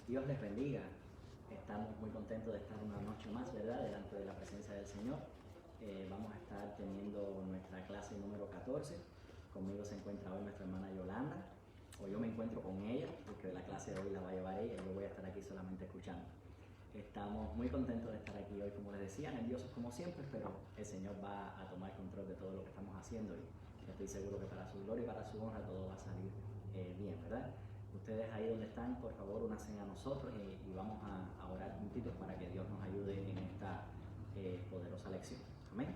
Dios les bendiga. Estamos muy contentos de estar una noche más, ¿verdad?, delante de la presencia del Señor. Vamos a estar teniendo nuestra clase número 14. Conmigo se encuentra hoy nuestra hermana Yolanda, o yo me encuentro con ella, porque la clase de hoy la va a llevar ella y yo voy a estar aquí solamente escuchando. Estamos muy contentos de estar aquí hoy, como les decía, nerviosos como siempre, pero el Señor va a tomar control de todo lo que estamos haciendo y estoy seguro que para su gloria y para su honra todo va a salir bien, ¿verdad? Ustedes ahí donde están, por favor, únanse a nosotros y vamos a orar juntitos para que Dios nos ayude en esta poderosa lección. Amén.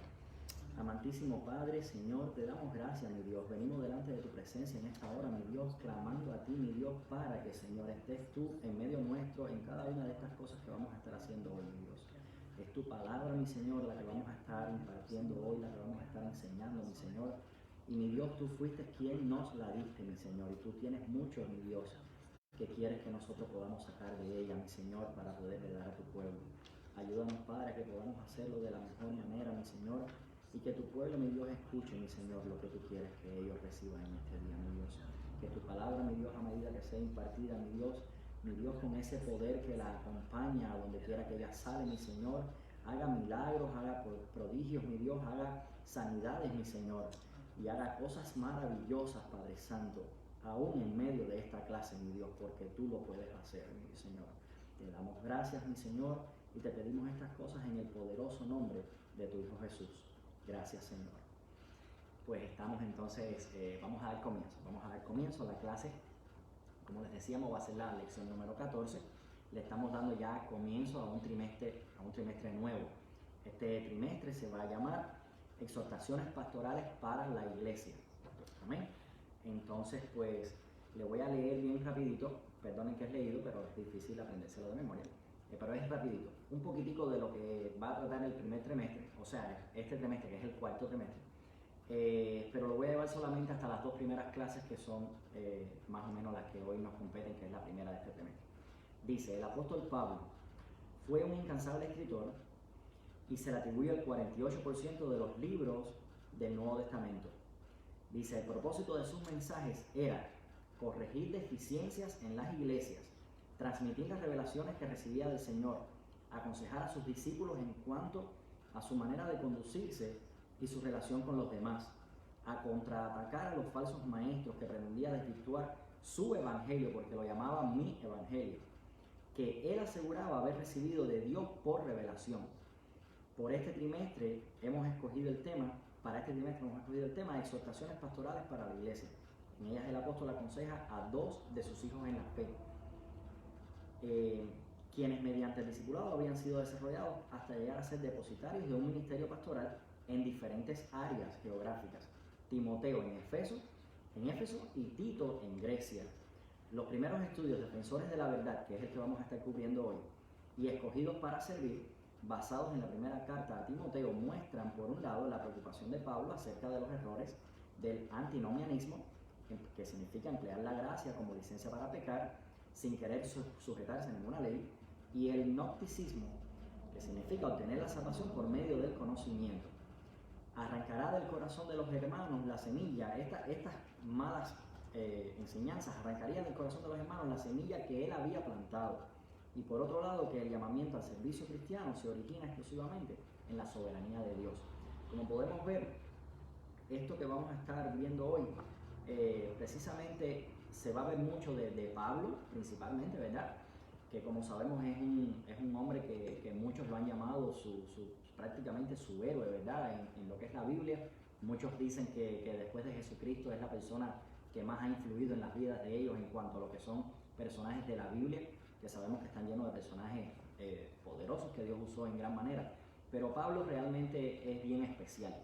Amantísimo Padre, Señor, te damos gracias, mi Dios. Venimos delante de tu presencia en esta hora, mi Dios, clamando a ti, mi Dios, para que, Señor, estés tú en medio nuestro en cada una de estas cosas que vamos a estar haciendo hoy, mi Dios. Es tu palabra, mi Señor, la que vamos a estar impartiendo hoy, la que vamos a estar enseñando, mi Señor. Y mi Dios, tú fuiste quien nos la diste, mi Señor, y tú tienes mucho, mi Dios, que quieres que nosotros podamos sacar de ella, mi Señor, para poderle dar a tu pueblo. Ayúdanos, Padre, a que podamos hacerlo de la mejor manera, mi Señor, y que tu pueblo, mi Dios, escuche, mi Señor, lo que tú quieres que ellos reciban en este día, mi Dios. Que tu palabra, mi Dios, a medida que sea impartida, mi Dios, con ese poder que la acompaña a donde quiera que ella sale, mi Señor, haga milagros, haga prodigios, mi Dios, haga sanidades, mi Señor, y haga cosas maravillosas, Padre Santo, aún en medio de esta clase, mi Dios, porque tú lo puedes hacer, mi Señor. Te damos gracias, mi Señor, y te pedimos estas cosas en el poderoso nombre de tu Hijo Jesús. Gracias, Señor. Pues estamos entonces, vamos a dar comienzo a la clase. Como les decíamos, va a ser la lección número 14. Le estamos dando ya comienzo a un trimestre nuevo. Este trimestre se va a llamar Exhortaciones Pastorales para la Iglesia. Amén. Entonces, pues, le voy a leer bien rapidito. Perdonen que es leído, pero es difícil aprendérselo de memoria. Pero es rapidito. Un poquitico de lo que va a tratar el primer trimestre, o sea, este trimestre, que es el cuarto trimestre. Pero lo voy a llevar solamente hasta las dos primeras clases, que son más o menos las que hoy nos competen, que es la primera de este trimestre. Dice, el apóstol Pablo fue un incansable escritor y se le atribuye el 48% de los libros del Nuevo Testamento. Dice, el propósito de sus mensajes era corregir deficiencias en las iglesias, transmitir las revelaciones que recibía del Señor, aconsejar a sus discípulos en cuanto a su manera de conducirse y su relación con los demás, a contraatacar a los falsos maestros que pretendían desvirtuar su evangelio, porque lo llamaba mi evangelio, que él aseguraba haber recibido de Dios por revelación. Para este trimestre hemos escogido el tema de exhortaciones pastorales para la iglesia. En ellas el apóstol aconseja a dos de sus hijos en la fe, quienes mediante el discipulado habían sido desarrollados hasta llegar a ser depositarios de un ministerio pastoral en diferentes áreas geográficas. Timoteo en Éfeso y Tito en Grecia. Los primeros estudios defensores de la verdad, que es el que vamos a estar cubriendo hoy, y escogidos para servir, basados en la primera carta a Timoteo, muestran por un lado la preocupación de Pablo acerca de los errores del antinomianismo, que significa emplear la gracia como licencia para pecar sin querer sujetarse a ninguna ley, y el gnosticismo, que significa obtener la salvación por medio del conocimiento. Arrancará del corazón de los hermanos la semilla, estas malas enseñanzas, arrancarían del corazón de los hermanos la semilla que él había plantado. Y por otro lado, que el llamamiento al servicio cristiano se origina exclusivamente en la soberanía de Dios. Como podemos ver, esto que vamos a estar viendo hoy, precisamente se va a ver mucho de Pablo, principalmente, ¿verdad? Que como sabemos es un hombre que muchos lo han llamado prácticamente su héroe, ¿verdad? En lo que es la Biblia. Muchos dicen que después de Jesucristo es la persona que más ha influido en las vidas de ellos en cuanto a lo que son personajes de la Biblia, que sabemos que están llenos de personajes poderosos que Dios usó en gran manera. Pero Pablo realmente es bien especial.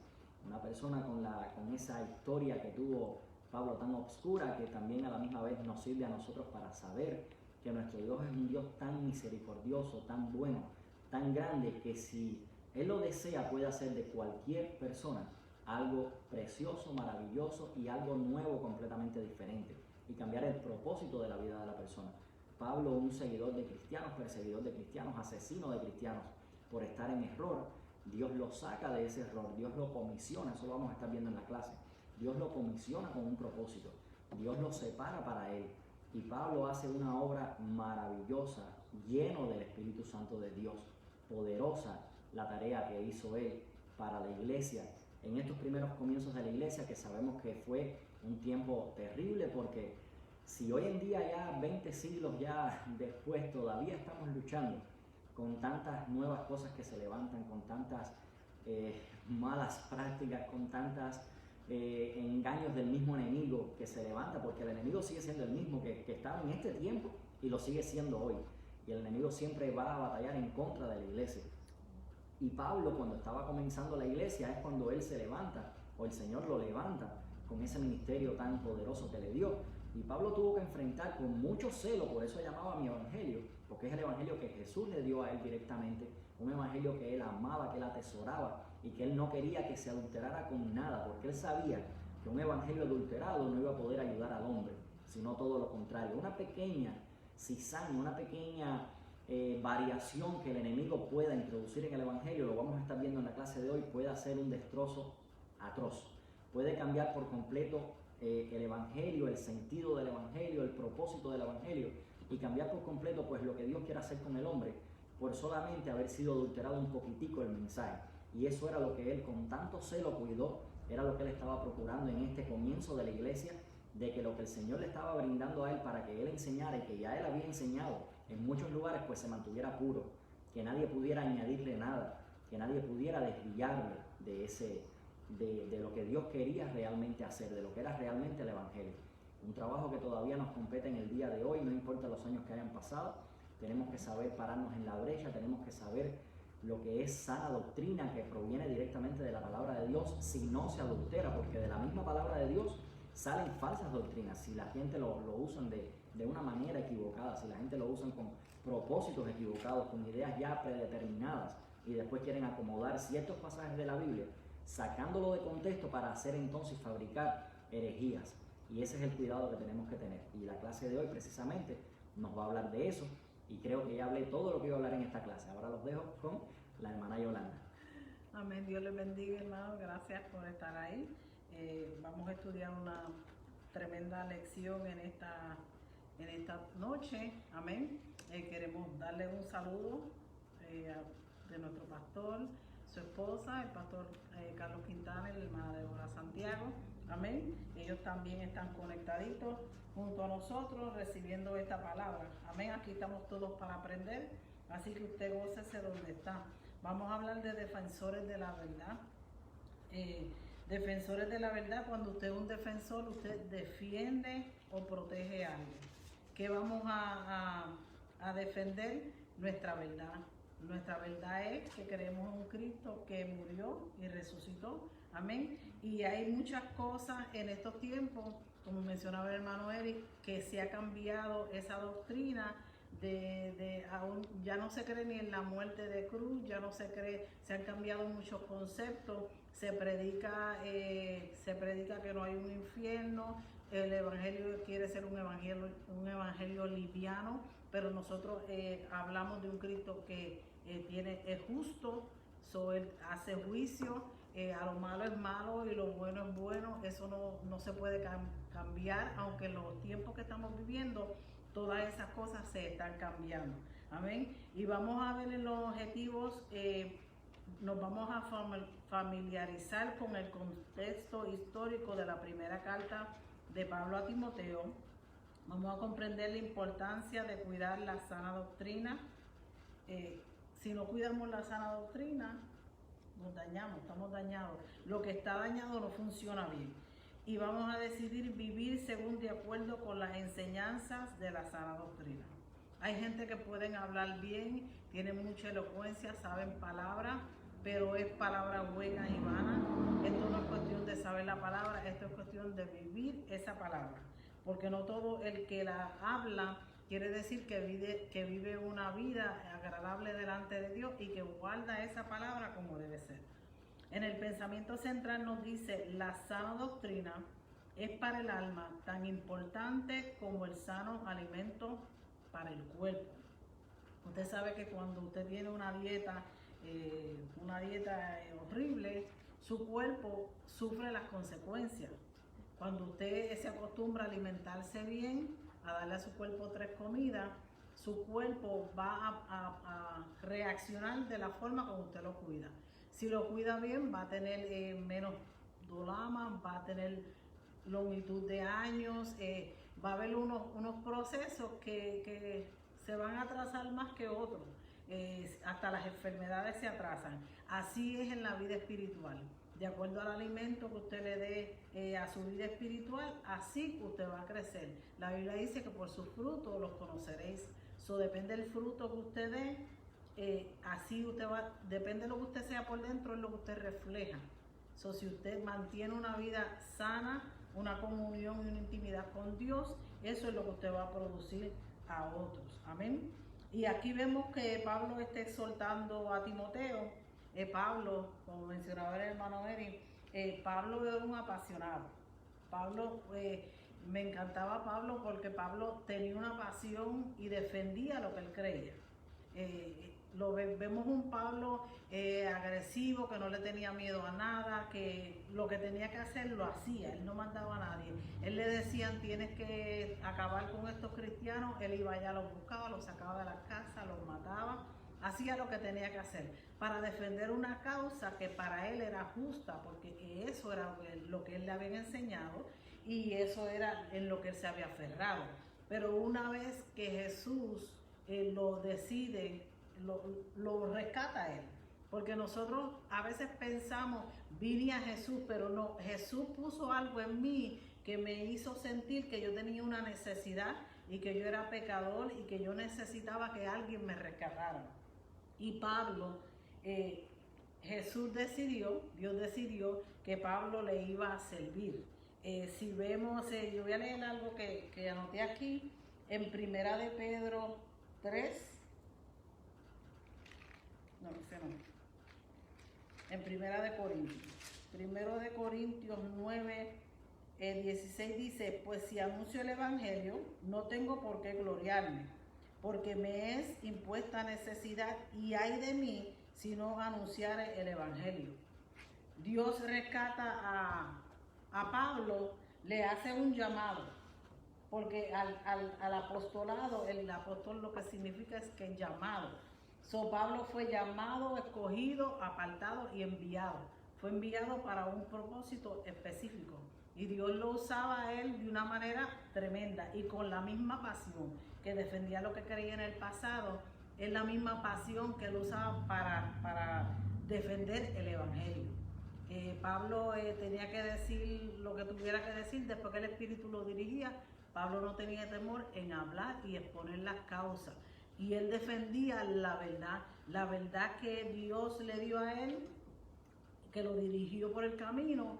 Una persona con esa historia que tuvo Pablo tan obscura, que también a la misma vez nos sirve a nosotros para saber que nuestro Dios es un Dios tan misericordioso, tan bueno, tan grande, que si Él lo desea puede hacer de cualquier persona algo precioso, maravilloso y algo nuevo, completamente diferente, y cambiar el propósito de la vida de la persona. Pablo, un seguidor de cristianos, perseguidor de cristianos, asesino de cristianos, por estar en error, Dios lo saca de ese error, Dios lo comisiona, eso lo vamos a estar viendo en la clase. Dios lo comisiona con un propósito, Dios lo separa para Él, Y Pablo hace una obra maravillosa, lleno del Espíritu Santo de Dios, poderosa la tarea que hizo él para la iglesia en estos primeros comienzos de la iglesia, que sabemos que fue un tiempo terrible, porque si hoy en día, ya 20 siglos ya después, todavía estamos luchando con tantas nuevas cosas que se levantan, con tantas malas prácticas, con tantas engaños del mismo enemigo que se levanta, porque el enemigo sigue siendo el mismo que estaba en este tiempo y lo sigue siendo hoy, y el enemigo siempre va a batallar en contra de la iglesia. Y Pablo, cuando estaba comenzando la iglesia, es cuando él se levanta, o el Señor lo levanta con ese ministerio tan poderoso que le dio. Y Pablo tuvo que enfrentar con mucho celo, por eso llamaba mi evangelio, porque es el evangelio que Jesús le dio a él directamente, un evangelio que él amaba, que él atesoraba y que él no quería que se adulterara con nada, porque él sabía que un evangelio adulterado no iba a poder ayudar al hombre, sino todo lo contrario. Una pequeña cizaña, una pequeña variación que el enemigo pueda introducir en el evangelio, lo vamos a estar viendo en la clase de hoy, puede hacer un destrozo atroz, puede cambiar por completo el evangelio, el sentido del evangelio, el propósito del evangelio, y cambiar por completo pues lo que Dios quiere hacer con el hombre por solamente haber sido adulterado un poquitico el mensaje. Y eso era lo que él con tanto celo cuidó, era lo que él estaba procurando en este comienzo de la iglesia, de que lo que el Señor le estaba brindando a él para que él enseñara, y que ya él había enseñado en muchos lugares, pues se mantuviera puro, que nadie pudiera añadirle nada, que nadie pudiera desviarle de lo que Dios quería realmente hacer, de lo que era realmente el evangelio. Un trabajo que todavía nos compete en el día de hoy, no importa los años que hayan pasado. Tenemos que saber pararnos en la brecha, tenemos que saber lo que es sana doctrina que proviene directamente de la palabra de Dios, si no se adultera, porque de la misma palabra de Dios salen falsas doctrinas si la gente lo usan de una manera equivocada, si la gente lo usan con propósitos equivocados, con ideas ya predeterminadas, y después quieren acomodar ciertos pasajes de la Biblia, sacándolo de contexto para hacer entonces fabricar herejías. Y ese es el cuidado que tenemos que tener. Y la clase de hoy precisamente nos va a hablar de eso, y creo que ya hablé todo lo que iba a hablar en esta clase. Ahora los dejo con la hermana Yolanda. Amén. Dios les bendiga, hermano. Gracias por estar ahí. Vamos a estudiar una tremenda lección en esta noche. Amén. Queremos darle un saludo de nuestro pastor, su esposa, el pastor Carlos Quintana y la hermana Débora Santiago. Amén. Ellos también están conectaditos junto a nosotros recibiendo esta palabra. Amén. Aquí estamos todos para aprender, así que usted gócese donde está. Vamos a hablar de defensores de la verdad. Defensores de la verdad, cuando usted es un defensor, usted defiende o protege a alguien. ¿Qué vamos a defender? Nuestra verdad. Nuestra verdad es que creemos en un Cristo que murió y resucitó. Amén. Y hay muchas cosas en estos tiempos, como mencionaba el hermano Eric, que se ha cambiado esa doctrina ya no se cree ni en la muerte de cruz, ya no se cree, se han cambiado muchos conceptos, se predica que no hay un infierno, el evangelio quiere ser un evangelio liviano, pero nosotros hablamos de un Cristo que es justo, él hace juicio, a lo malo es malo y lo bueno es bueno. Eso no se puede cambiar, aunque en los tiempos que estamos viviendo todas esas cosas se están cambiando. Amén. Y vamos a ver en los objetivos, nos vamos a familiarizar con el contexto histórico de la primera carta de Pablo a Timoteo. Vamos a comprender la importancia de cuidar la sana doctrina. Si no cuidamos la sana doctrina, nos dañamos, estamos dañados. Lo que está dañado no funciona bien. Y vamos a decidir vivir según de acuerdo con las enseñanzas de la sana doctrina. Hay gente que pueden hablar bien, tienen mucha elocuencia, saben palabras, pero es palabra hueca y vana. Esto no es cuestión de saber la palabra, esto es cuestión de vivir esa palabra. Porque no todo el que la habla quiere decir que vive una vida agradable delante de Dios y que guarda esa palabra como debe ser. En el pensamiento central nos dice, la sana doctrina es para el alma tan importante como el sano alimento para el cuerpo. Usted sabe que cuando usted tiene una dieta horrible, su cuerpo sufre las consecuencias. Cuando usted se acostumbra a alimentarse bien, a darle a su cuerpo 3 comidas, su cuerpo va a reaccionar de la forma como usted lo cuida. Si lo cuida bien, va a tener menos dolama, va a tener longitud de años, va a haber unos procesos que se van a atrasar más que otros. Hasta las enfermedades se atrasan. Así es en la vida espiritual. De acuerdo al alimento que usted le dé a su vida espiritual, así usted va a crecer. La Biblia dice que por sus frutos los conoceréis. Eso depende del fruto que usted dé, así usted va, depende de lo que usted sea por dentro, es lo que usted refleja. Si usted mantiene una vida sana, una comunión y una intimidad con Dios, eso es lo que usted va a producir a otros. Amén. Y aquí vemos que Pablo está exhortando a Timoteo. Pablo, como mencionaba el hermano Eri, Pablo era un apasionado. Pablo, me encantaba Pablo porque Pablo tenía una pasión y defendía lo que él creía. Vemos un Pablo agresivo, que no le tenía miedo a nada, que lo que tenía que hacer lo hacía, él no mandaba a nadie. Él le decían, tienes que acabar con estos cristianos, él iba allá, los buscaba, los sacaba de las casas, los mataba, hacía lo que tenía que hacer para defender una causa que para él era justa, porque eso era lo que él le había enseñado y eso era en lo que él se había aferrado. Pero una vez que Jesús lo decide, lo rescata a él. Porque nosotros a veces pensamos, vine a Jesús, pero no, Jesús puso algo en mí que me hizo sentir que yo tenía una necesidad y que yo era pecador y que yo necesitaba que alguien me rescatara. Y Pablo, Dios decidió que Pablo le iba a servir. Si vemos, yo voy a leer algo que anoté aquí, en Primera de Pedro 3, no, ese no, en Primera de Corintios 9, 16 dice, pues si anuncio el Evangelio, no tengo por qué gloriarme, porque me es impuesta necesidad y ay de mí si no anunciare el Evangelio. Dios rescata a Pablo, le hace un llamado, porque al apostolado, el apóstol lo que significa es que llamado. Pablo fue llamado, escogido, apartado y enviado. Fue enviado para un propósito específico. Y Dios lo usaba a él de una manera tremenda y con la misma pasión que defendía lo que creía en el pasado, es la misma pasión que él usaba para defender el Evangelio. Pablo tenía que decir lo que tuviera que decir después que el Espíritu lo dirigía. Pablo no tenía temor en hablar y exponer las causas. Y él defendía la verdad que Dios le dio a él, que lo dirigió por el camino.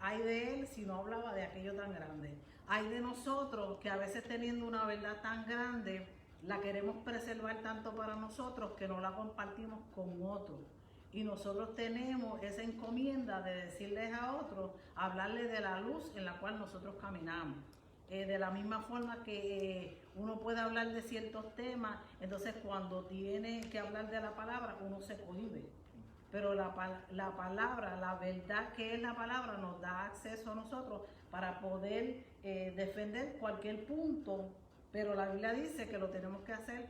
Ay de él si no hablaba de aquello tan grande. Ay de nosotros que a veces teniendo una verdad tan grande, la queremos preservar tanto para nosotros que no la compartimos con otros. Y nosotros tenemos esa encomienda de decirles a otros, hablarles de la luz en la cual nosotros caminamos. De la misma forma que uno puede hablar de ciertos temas, entonces cuando tiene que hablar de la palabra, uno se cohíbe. Pero la palabra, la verdad que es la palabra, nos da acceso a nosotros para poder defender cualquier punto, pero la Biblia dice que lo tenemos que hacer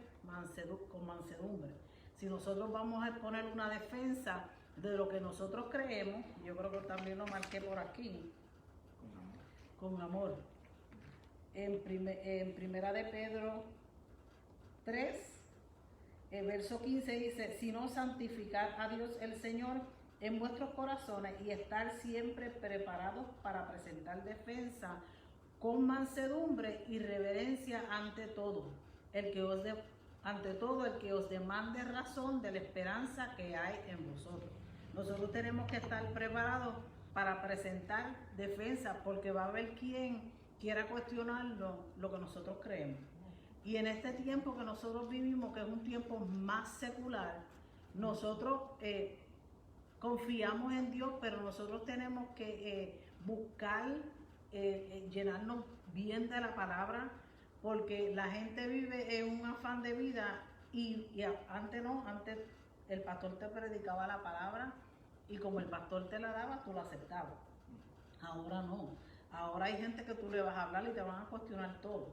con mansedumbre. Si nosotros vamos a exponer una defensa de lo que nosotros creemos, yo creo que también lo marqué por aquí, con amor. En Primera de Pedro 3, el verso 15 dice, sino santificar a Dios el Señor en vuestros corazones y estar siempre preparados para presentar defensa con mansedumbre y reverencia ante todo el que os demande razón de la esperanza que hay en vosotros. Nosotros tenemos que estar preparados para presentar defensa, porque va a haber quien quiera cuestionar lo que nosotros creemos. Y en este tiempo que nosotros vivimos, que es un tiempo más secular, nosotros confiamos en Dios, pero nosotros tenemos que buscar llenarnos bien de la palabra, porque la gente vive en un afán de vida y antes el pastor te predicaba la palabra y como el pastor te la daba, tú la aceptabas. Ahora no. Ahora hay gente que tú le vas a hablar y te van a cuestionar todo.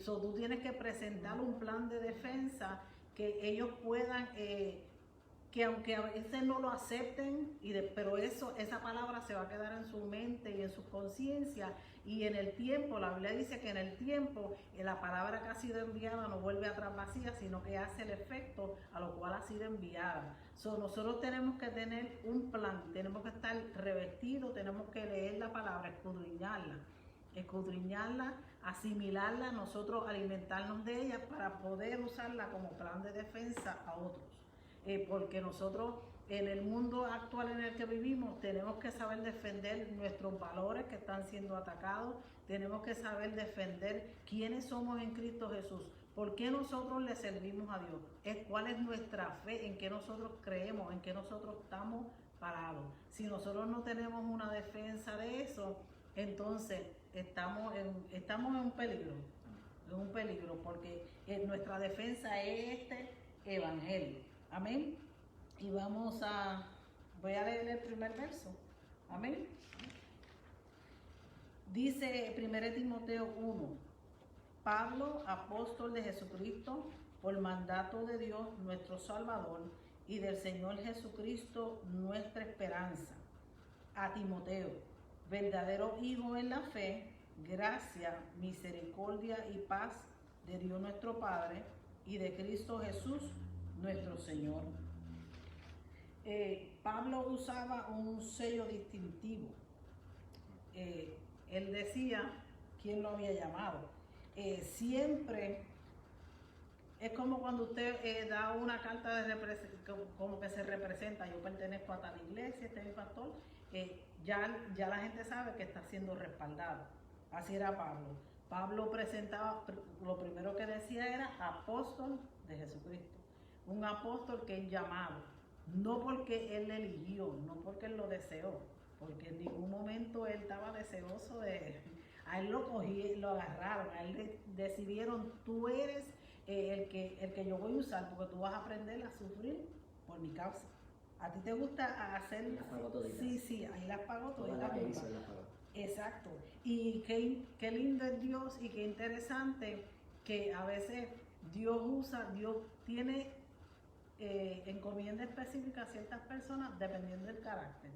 Tú tienes que presentar un plan de defensa que ellos puedan, que aunque a veces no lo acepten, pero esa palabra se va a quedar en su mente y en su conciencia, y en el tiempo, la Biblia dice que en el tiempo la palabra que ha sido enviada no vuelve atrás vacía, sino que hace el efecto a lo cual ha sido enviada. Nosotros tenemos que tener un plan, tenemos que estar revestidos, tenemos que leer la palabra, escudriñarla, asimilarla, nosotros alimentarnos de ella para poder usarla como plan de defensa a otros. Porque nosotros en el mundo actual en el que vivimos tenemos que saber defender nuestros valores que están siendo atacados, tenemos que saber defender quiénes somos en Cristo Jesús, por qué nosotros le servimos a Dios, cuál es nuestra fe, en qué nosotros creemos, en qué nosotros estamos parados. Si nosotros no tenemos una defensa de eso, entonces estamos en un peligro, porque nuestra defensa es este evangelio. Amén. Y voy a leer el primer verso. Amén. Dice 1 Timoteo 1, Pablo, apóstol de Jesucristo, por mandato de Dios nuestro Salvador y del Señor Jesucristo nuestra esperanza. A Timoteo, verdadero hijo en la fe, gracia, misericordia y paz de Dios nuestro Padre y de Cristo Jesús nuestro Señor. Pablo usaba un sello distintivo. Él decía quién lo había llamado. Siempre es como cuando usted da una carta como que se representa, yo pertenezco a tal iglesia, este es mi pastor, ya la gente sabe que está siendo respaldado. Así era Pablo. Pablo presentaba, lo primero que decía era apóstol de Jesucristo. Un apóstol que es llamado, no porque él eligió, no porque él lo deseó, porque en ningún momento él estaba deseoso a él lo cogieron, lo agarraron, a él decidieron, tú eres el que yo voy a usar, porque tú vas a aprender a sufrir por mi causa. ¿A ti te gusta hacer? Las pagó toditas. Sí, ahí las pagó todas. Todas que hizo, las pagó. Exacto. Y qué lindo es Dios y qué interesante que a veces Dios tiene encomienda específica a ciertas personas dependiendo del carácter,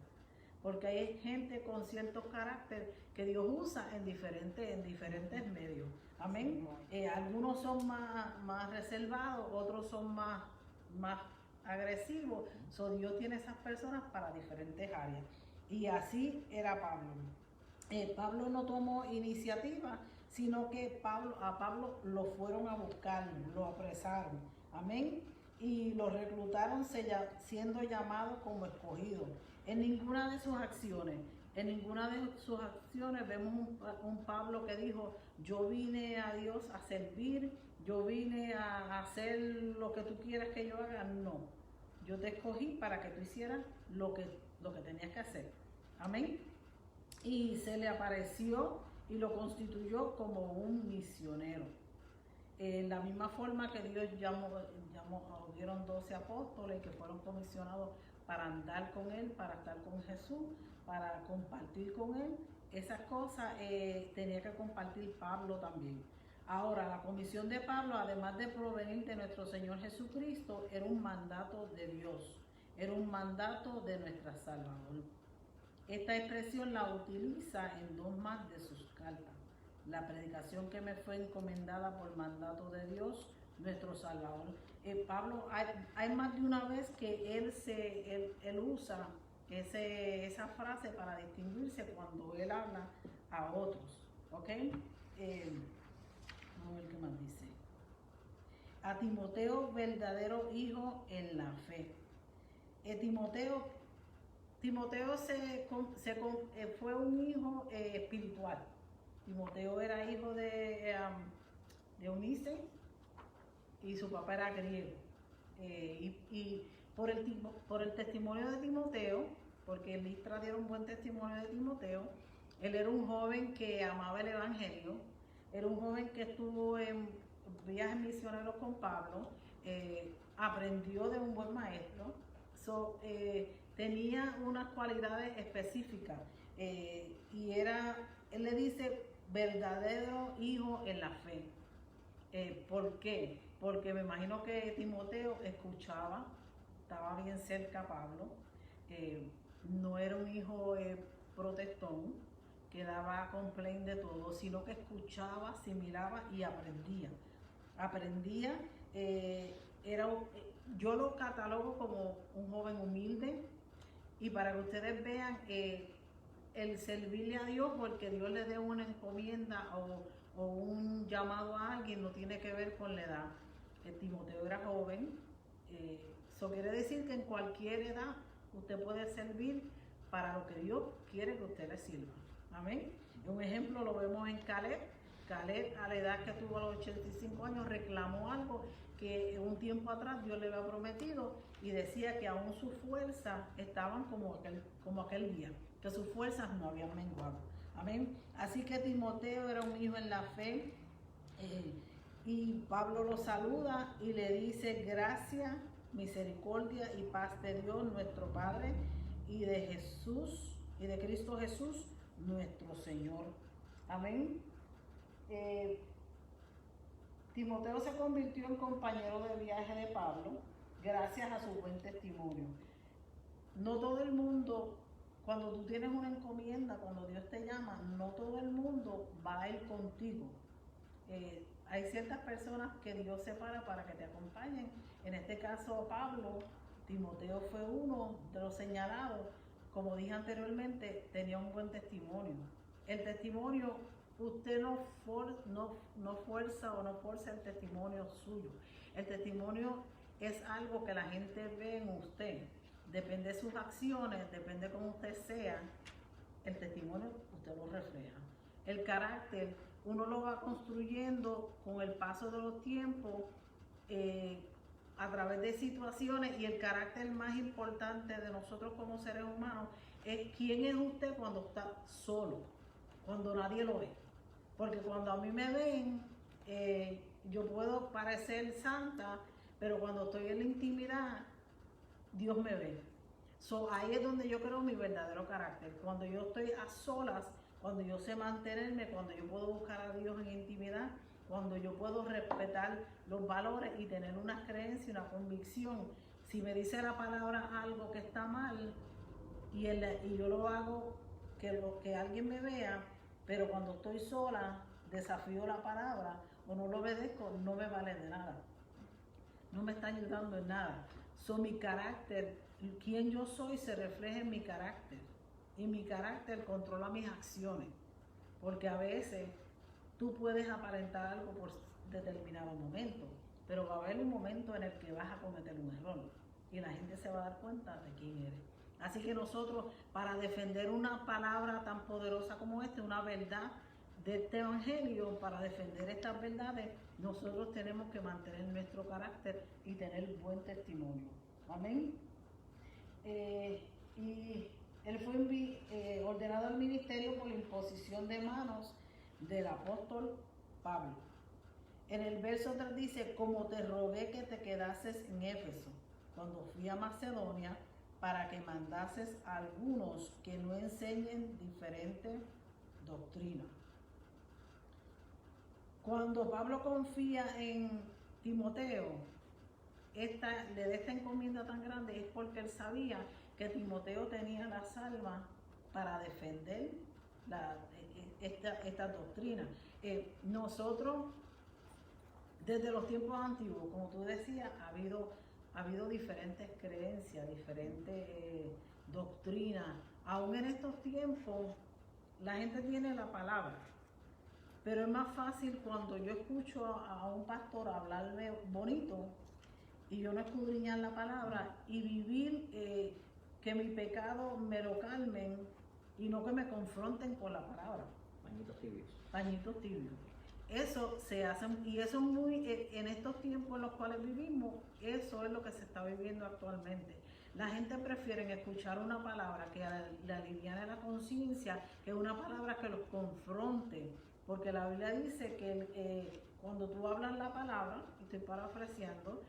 porque hay gente con ciertos caracteres que Dios usa en diferentes medios. Amén. Algunos son más reservados, otros son más agresivos. Dios tiene esas personas para diferentes áreas, y así era Pablo. Pablo no tomó iniciativa, sino que a Pablo lo fueron a buscar, lo apresaron. Amén. Y lo reclutaron siendo llamado como escogido. En ninguna de sus acciones vemos un Pablo que dijo, yo vine a Dios a servir, yo vine a hacer lo que tú quieras que yo haga. No, yo te escogí para que tú hicieras lo que tenías que hacer. Amén. Y se le apareció y lo constituyó como un misionero. En la misma forma que Dios hubieron 12 apóstoles que fueron comisionados para andar con Él, para estar con Jesús, para compartir con Él, esas cosas tenía que compartir Pablo también. Ahora, la comisión de Pablo, además de provenir de nuestro Señor Jesucristo, era un mandato de Dios, era un mandato de nuestra Salvador. Esta expresión la utiliza en 2 más de sus cartas. La predicación que me fue encomendada por mandato de Dios, nuestro Salvador. Pablo, hay más de una vez que él usa esa frase para distinguirse cuando él habla a otros. ¿Ok? Vamos a ver qué más dice. A Timoteo, verdadero hijo en la fe. Timoteo fue un hijo espiritual. Timoteo era hijo de Eunice y su papá era griego. Y por el testimonio de Timoteo, porque Listra dieron un buen testimonio de Timoteo, él era un joven que amaba el evangelio, era un joven que estuvo en viajes misioneros con Pablo, aprendió de un buen maestro, tenía unas cualidades específicas, y él le dice verdadero hijo en la fe. ¿Por qué? Porque me imagino que Timoteo escuchaba, estaba bien cerca a Pablo, no era un hijo protestón que daba complaint de todo, sino que escuchaba, asimilaba y aprendía. Aprendía, yo lo catalogo como un joven humilde, y para que ustedes vean el servirle a Dios, porque Dios le dé una encomienda o un llamado a alguien, no tiene que ver con la edad. Timoteo era joven, eso quiere decir que en cualquier edad usted puede servir para lo que Dios quiere que usted le sirva. Amén. Un ejemplo lo vemos en Caleb. Caleb, a la edad que tuvo, a los 85 años, reclamó algo que un tiempo atrás Dios le había prometido, y decía que aún sus fuerzas estaban como aquel día, que sus fuerzas no habían menguado. Amén. Así que Timoteo era un hijo en la fe, y Pablo lo saluda y le dice: gracia, misericordia y paz de Dios nuestro Padre y de Jesús, y de Cristo Jesús nuestro Señor. Amén. Timoteo se convirtió en compañero de viaje de Pablo gracias a su buen testimonio. No todo el mundo, cuando tú tienes una encomienda, cuando Dios te llama, no todo el mundo va a ir contigo. Hay ciertas personas que Dios separa para que te acompañen. En este caso, Pablo, Timoteo fue uno de los señalados. Como dije anteriormente, tenía un buen testimonio. El testimonio, usted no fuerza o no fuerza el testimonio suyo. El testimonio es algo que la gente ve en usted. Depende de sus acciones, depende de cómo usted sea, el testimonio usted lo refleja. El carácter uno lo va construyendo con el paso de los tiempos, a través de situaciones, y el carácter más importante de nosotros como seres humanos es quién es usted cuando está solo, cuando nadie lo ve. Porque cuando a mí me ven, yo puedo parecer santa, pero cuando estoy en la intimidad, Dios me ve. Ahí es donde yo creo mi verdadero carácter. Cuando yo estoy a solas, cuando yo sé mantenerme, cuando yo puedo buscar a Dios en intimidad, cuando yo puedo respetar los valores y tener una creencia, una convicción. Si me dice la palabra algo que está mal y yo lo hago, que alguien me vea, pero cuando estoy sola, desafío la palabra o no lo obedezco, no me vale de nada. No me está ayudando en nada. Mi carácter, quien yo soy, se refleja en mi carácter. Y mi carácter controla mis acciones. Porque a veces tú puedes aparentar algo por determinado momento, pero va a haber un momento en el que vas a cometer un error y la gente se va a dar cuenta de quién eres. Así que nosotros, para defender una palabra tan poderosa como esta, una verdad de este evangelio, para defender estas verdades, nosotros tenemos que mantener nuestro carácter y tener buen testimonio. Amén. Y él fue ordenado al ministerio por la imposición de manos del apóstol Pablo. En el verso 3 dice: como te rogué que te quedases en Éfeso cuando fui a Macedonia, para que mandases a algunos que no enseñen diferente doctrina. Cuando Pablo confía en Timoteo, le da esta encomienda tan grande, es porque él sabía que Timoteo tenía las armas para defender esta doctrina. Nosotros, desde los tiempos antiguos, como tú decías, ha habido diferentes creencias, diferentes doctrinas. Aún en estos tiempos, la gente tiene la palabra, pero es más fácil cuando yo escucho a un pastor hablarme bonito y yo no escudriñar la palabra y vivir, que mi pecado me lo calmen y no que me confronten con la palabra. Pañitos tibios. Pañitos tibios. Eso se hace, y eso es muy, en estos tiempos en los cuales vivimos, eso es lo que se está viviendo actualmente. La gente prefiere escuchar una palabra que le aliviane la conciencia que una palabra que los confronte, porque la Biblia dice que cuando tú hablas la palabra, estoy parafraseando,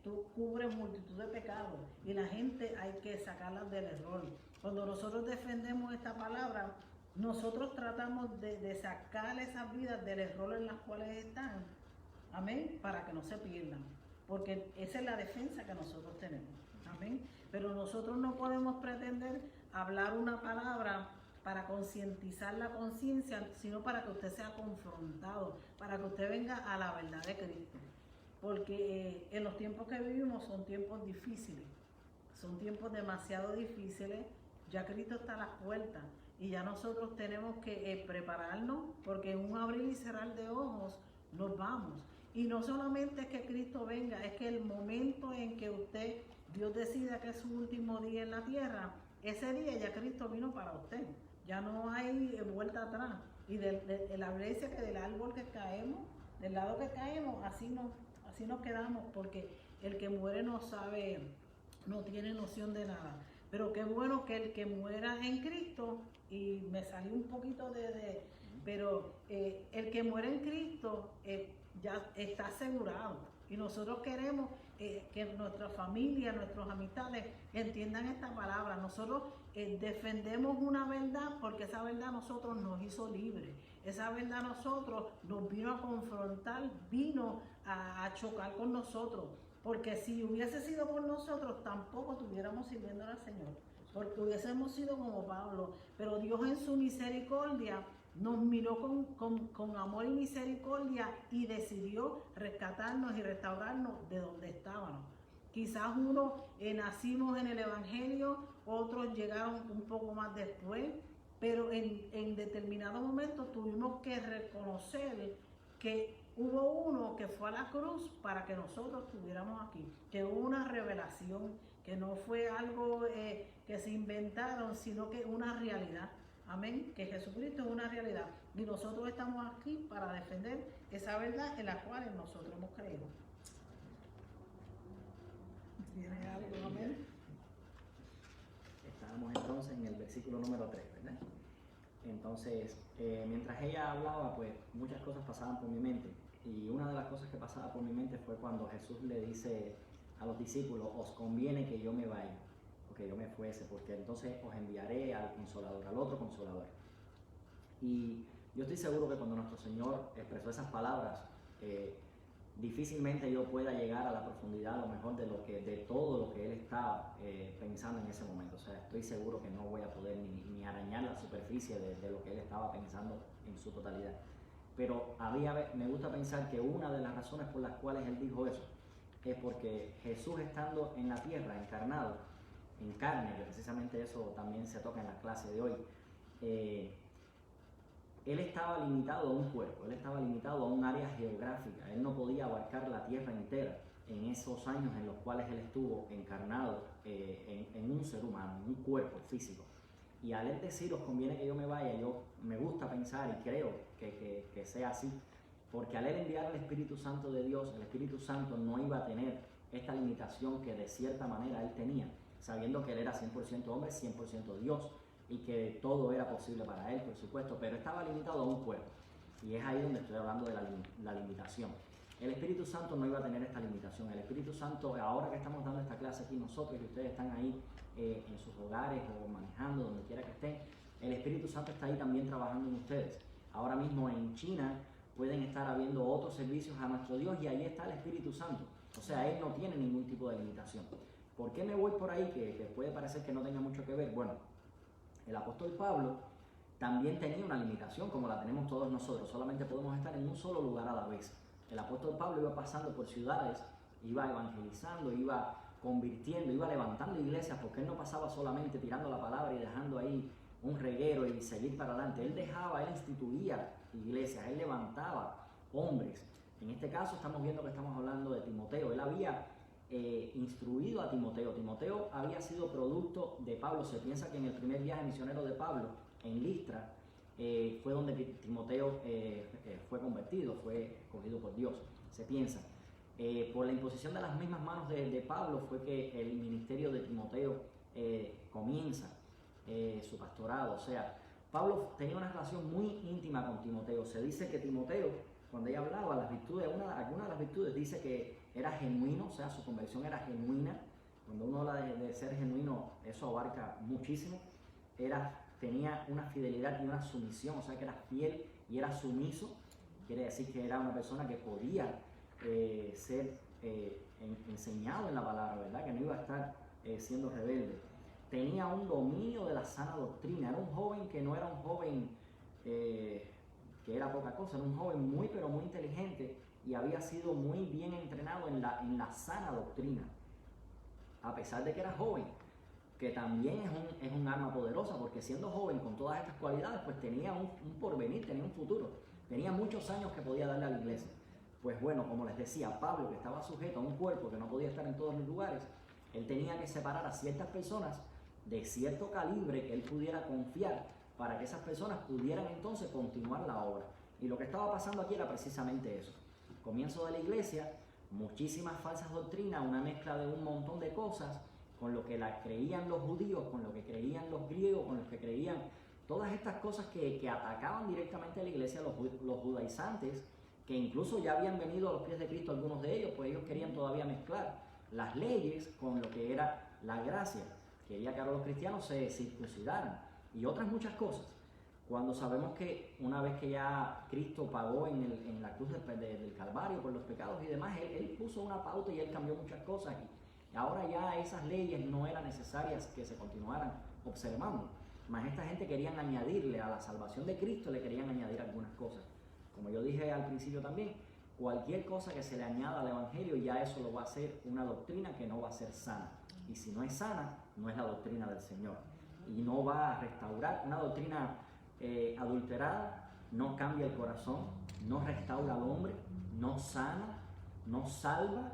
tú cubres multitud de pecados y la gente hay que sacarlas del error. Cuando nosotros defendemos esta palabra, nosotros tratamos de sacar esas vidas del error en las cuales están. amén, para que no se pierdan, porque esa es la defensa que nosotros tenemos, amén. Pero nosotros no podemos pretender hablar una palabra para concientizar la conciencia, sino para que usted sea confrontado, para que usted venga a la verdad de Cristo. Porque en los tiempos que vivimos son tiempos difíciles, son tiempos demasiado difíciles, ya Cristo está a las puertas y ya nosotros tenemos que prepararnos, porque en un abrir y cerrar de ojos nos vamos. Y no solamente es que Cristo venga, es que el momento en que Dios decida que es su último día en la tierra, ese día ya Cristo vino para usted. Ya no hay vuelta atrás. Y de la iglesia que del árbol que caemos, del lado que caemos, así nos quedamos, porque el que muere no sabe, no tiene noción de nada. Pero qué bueno que el que muera en Cristo, y me salió un poquito pero el que muere en Cristo ya está asegurado. Y nosotros queremos que nuestra familia, nuestras amistades entiendan esta palabra. Nosotros defendemos una verdad porque esa verdad a nosotros nos hizo libres. Esa verdad a nosotros nos vino a confrontar, vino a chocar con nosotros. Porque si hubiese sido por nosotros, tampoco estuviéramos sirviendo al Señor. Porque hubiésemos sido como Pablo. Pero Dios en su misericordia nos miró con amor y misericordia y decidió rescatarnos y restaurarnos de donde estábamos. Quizás unos nacimos en el Evangelio, otros llegaron un poco más después, pero en determinados momentos tuvimos que reconocer que hubo uno que fue a la cruz para que nosotros estuviéramos aquí, que hubo una revelación, que no fue algo que se inventaron, sino que una realidad. Amén, que Jesucristo es una realidad y nosotros estamos aquí para defender esa verdad en la cual nosotros hemos creído. ¿Tiene algo? Amén. Estábamos entonces en el versículo número 3, ¿verdad? Entonces, mientras ella hablaba, pues muchas cosas pasaban por mi mente, y una de las cosas que pasaba por mi mente fue cuando Jesús le dice a los discípulos: os conviene que yo me vaya, que yo me fuese, porque entonces os enviaré al Consolador, al otro Consolador. Y yo estoy seguro que cuando nuestro Señor expresó esas palabras, difícilmente yo pueda llegar a la profundidad, a lo mejor de todo lo que Él estaba pensando en ese momento. O sea, estoy seguro que no voy a poder ni arañar la superficie de lo que Él estaba pensando en su totalidad. Pero me gusta pensar que una de las razones por las cuales Él dijo eso es porque Jesús, estando en la tierra, encarnado, en carne, que precisamente eso también se toca en la clase de hoy, Él estaba limitado a un cuerpo, Él estaba limitado a un área geográfica. Él no podía abarcar la tierra entera en esos años en los cuales Él estuvo encarnado en un ser humano, en un cuerpo físico. Y al Él decir: os conviene que yo me vaya, yo me gusta pensar y creo que sea así, porque al Él enviar el Espíritu Santo de Dios, el Espíritu Santo no iba a tener esta limitación que de cierta manera Él tenía, sabiendo que Él era 100% hombre, 100% Dios, y que todo era posible para Él, por supuesto, pero estaba limitado a un cuerpo. Y es ahí donde estoy hablando de la limitación. El Espíritu Santo no iba a tener esta limitación. El Espíritu Santo, ahora que estamos dando esta clase aquí nosotros, y ustedes están ahí en sus hogares o manejando, donde quiera que estén, el Espíritu Santo está ahí también trabajando en ustedes. Ahora mismo en China pueden estar habiendo otros servicios a nuestro Dios, y ahí está el Espíritu Santo. O sea, Él no tiene ningún tipo de limitación. ¿Por qué me voy por ahí? Que puede parecer que no tenga mucho que ver. Bueno, el apóstol Pablo también tenía una limitación, como la tenemos todos nosotros. Solamente podemos estar en un solo lugar a la vez. El apóstol Pablo iba pasando por ciudades, iba evangelizando, iba convirtiendo, iba levantando iglesias, porque él no pasaba solamente tirando la palabra y dejando ahí un reguero y seguir para adelante. Él instituía iglesias, él levantaba hombres. En este caso estamos viendo que estamos hablando de Timoteo. Él había instruido a Timoteo. Timoteo había sido producto de Pablo. Se piensa que en el primer viaje misionero de Pablo, en Listra, fue donde Timoteo fue convertido, fue escogido por Dios, se piensa. Por la imposición de las mismas manos de Pablo fue que el ministerio de Timoteo comienza su pastorado. O sea, Pablo tenía una relación muy íntima con Timoteo. Se dice que Timoteo, cuando ella hablaba las virtudes, alguna de las virtudes dice que era genuino, o sea, su conversión era genuina. Cuando uno habla de ser genuino, eso abarca muchísimo. Tenía una fidelidad y una sumisión, o sea, que era fiel y era sumiso. Quiere decir que era una persona que podía ser enseñado en la palabra, ¿verdad? Que no iba a estar siendo rebelde. Tenía un dominio de la sana doctrina. Era un joven que no era un joven que era poca cosa, era un joven muy pero muy inteligente y había sido muy bien entrenado en la sana doctrina. A pesar de que era joven, que también es un arma poderosa, porque siendo joven con todas estas cualidades, pues tenía un porvenir, tenía un futuro, tenía muchos años que podía darle a la iglesia. Pues bueno, como les decía, Pablo, que estaba sujeto a un cuerpo que no podía estar en todos los lugares, él tenía que separar a ciertas personas de cierto calibre que él pudiera confiar para que esas personas pudieran entonces continuar la obra. Y lo que estaba pasando aquí era precisamente eso. Comienzo de la iglesia, muchísimas falsas doctrinas, una mezcla de un montón de cosas, con lo que creían los judíos, con lo que creían los griegos, con lo que creían todas estas cosas que atacaban directamente a la iglesia, los judaizantes, que incluso ya habían venido a los pies de Cristo algunos de ellos, pues ellos querían todavía mezclar las leyes con lo que era la gracia. Quería que ahora los cristianos se circuncidaran y otras muchas cosas. Cuando sabemos que una vez que ya Cristo pagó en la cruz del Calvario por los pecados y demás, él puso una pauta y él cambió muchas cosas. Y ahora ya esas leyes no eran necesarias que se continuaran observando. Más esta gente querían añadirle a la salvación de Cristo, le querían añadir algunas cosas. Como yo dije al principio también, cualquier cosa que se le añada al Evangelio, ya eso lo va a hacer una doctrina que no va a ser sana. Y si no es sana, no es la doctrina del Señor. Y no va a restaurar una doctrina adulterada, no cambia el corazón, no restaura al hombre, no sana, no salva.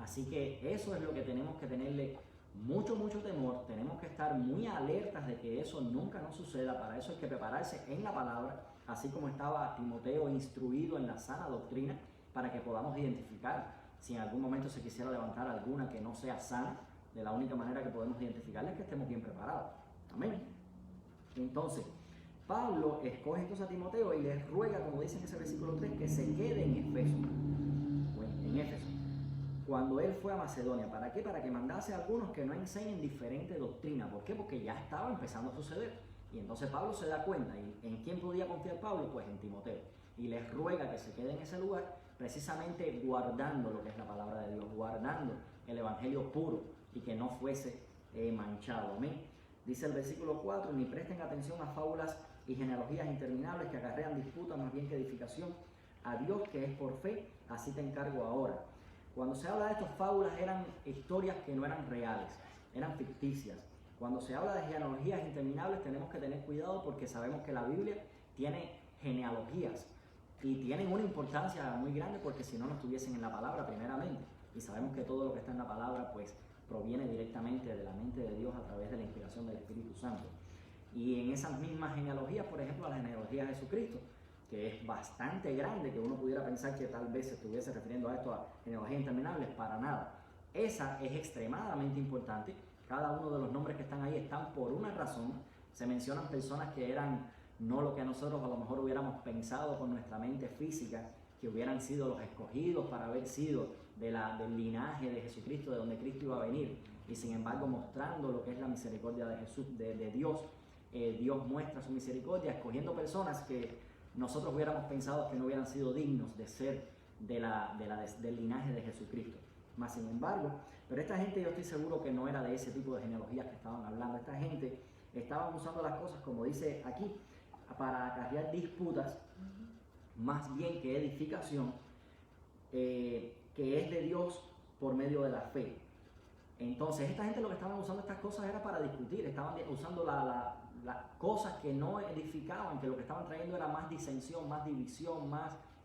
Así que eso es lo que tenemos que tenerle mucho temor. Tenemos que estar muy alertas de que eso nunca nos suceda. Para eso hay que prepararse en la palabra, así como estaba Timoteo instruido en la sana doctrina, para que podamos identificar si en algún momento se quisiera levantar alguna que no sea sana. De la única manera que podemos identificarla es que estemos bien preparados. Amén. Entonces, Pablo escoge entonces a Timoteo y le ruega, como dice en ese versículo 3, que se quede en Éfeso. En Éfeso. Cuando él fue a Macedonia. ¿Para qué? Para que mandase a algunos que no enseñen diferente doctrina. ¿Por qué? Porque ya estaba empezando a suceder. Y entonces Pablo se da cuenta. ¿Y en quién podía confiar Pablo? Pues en Timoteo. Y les ruega que se quede en ese lugar, precisamente guardando lo que es la palabra de Dios, guardando el evangelio puro y que no fuese manchado. Amén. Dice el versículo 4, ni presten atención a fábulas y genealogías interminables que acarrean disputas más bien que edificación. A Dios que es por fe, así te encargo ahora. Cuando se habla de estas fábulas eran historias que no eran reales, eran ficticias. Cuando se habla de genealogías interminables tenemos que tener cuidado porque sabemos que la Biblia tiene genealogías y tienen una importancia muy grande porque si no, no estuviesen en la palabra primeramente. Y sabemos que todo lo que está en la palabra pues proviene directamente de la mente de Dios a través de la inspiración del Espíritu Santo. Y en esas mismas genealogías, por ejemplo, la genealogía de Jesucristo, que es bastante grande, que uno pudiera pensar que tal vez se estuviese refiriendo a esto, a genealogías interminables, para nada. Esa es extremadamente importante. Cada uno de los nombres que están ahí están por una razón. Se mencionan personas que eran no lo que nosotros a lo mejor hubiéramos pensado con nuestra mente física, que hubieran sido los escogidos para haber sido del linaje de Jesucristo, de donde Cristo iba a venir. Y sin embargo, mostrando lo que es la misericordia de Jesús, de Dios, Dios muestra su misericordia, escogiendo personas que nosotros hubiéramos pensado que no hubieran sido dignos de ser del linaje de Jesucristo. Más sin embargo, pero esta gente yo estoy seguro que no era de ese tipo de genealogías que estaban hablando. Esta gente estaban usando las cosas, como dice aquí, para acarrear disputas, más bien que edificación, que es de Dios por medio de la fe. Entonces, esta gente lo que estaban usando estas cosas era para discutir, estaban usando las cosas que no edificaban, que lo que estaban trayendo era más disensión, más división,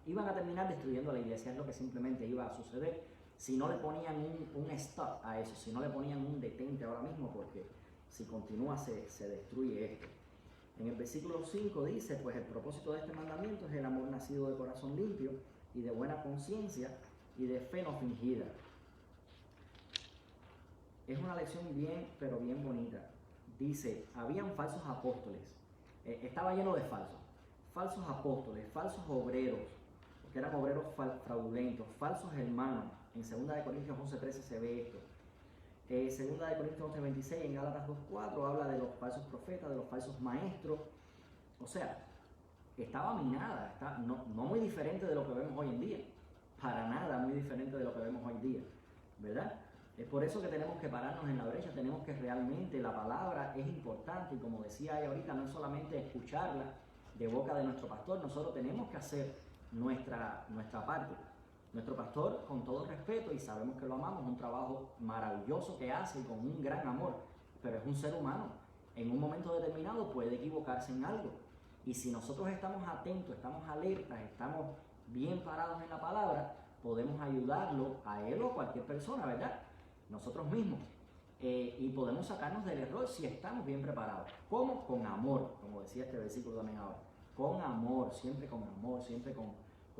iban a terminar destruyendo la iglesia, es lo que simplemente iba a suceder si no le ponían un stop a eso, si no le ponían un detente ahora mismo, porque si continúa se destruye esto. En el versículo 5 dice, pues el propósito de este mandamiento es el amor nacido de corazón limpio y de buena conciencia y de fe no fingida. Es una lección bien, pero bien bonita. Dice, habían falsos apóstoles, estaba lleno de falsos apóstoles, falsos obreros, que eran obreros fraudulentos, falsos hermanos. En 2 Corintios 11:13 se ve esto. 2 Corintios 11:26, en Gálatas 2:4 habla de los falsos profetas, de los falsos maestros. O sea, estaba minada, no muy diferente de lo que vemos hoy en día. para nada muy diferente de lo que vemos hoy día, ¿verdad? Es por eso que tenemos que pararnos en la brecha, tenemos que realmente, la palabra es importante y como decía ahí ahorita, no es solamente escucharla de boca de nuestro pastor, nosotros tenemos que hacer nuestra parte. Nuestro pastor, con todo respeto, y sabemos que lo amamos, un trabajo maravilloso que hace y con un gran amor, pero es un ser humano. En un momento determinado puede equivocarse en algo. Y si nosotros estamos atentos, estamos alertas, estamos bien parados en la palabra, podemos ayudarlo a él o a cualquier persona, ¿verdad? Nosotros mismos. Y podemos sacarnos del error si estamos bien preparados. ¿Cómo? Con amor, como decía este versículo también ahora. Con amor, siempre con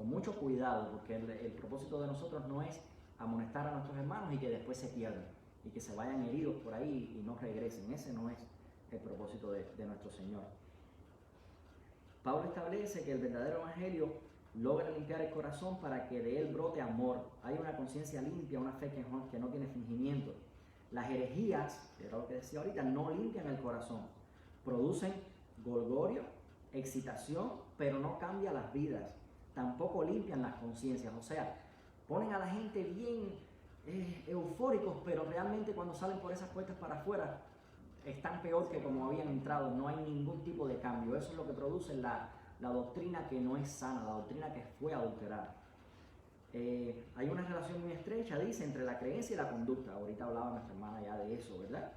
mucho cuidado, porque el propósito de nosotros no es amonestar a nuestros hermanos y que después se pierdan y que se vayan heridos por ahí y no regresen. Ese no es el propósito de nuestro Señor. Pablo establece que el verdadero evangelio logra limpiar el corazón para que de él brote amor. Hay una conciencia limpia, una fe que no tiene fingimiento. Las herejías, que era lo que decía ahorita, no limpian el corazón. Producen golgorio, excitación, pero no cambian las vidas. Tampoco limpian las conciencias. O sea, ponen a la gente bien eufóricos, pero realmente cuando salen por esas puertas para afuera, están peor que como habían entrado. No hay ningún tipo de cambio. Eso es lo que produce la doctrina que no es sana, la doctrina que fue adulterada. Hay una relación muy estrecha, dice, entre la creencia y la conducta. Ahorita hablaba nuestra hermana ya de eso, ¿verdad?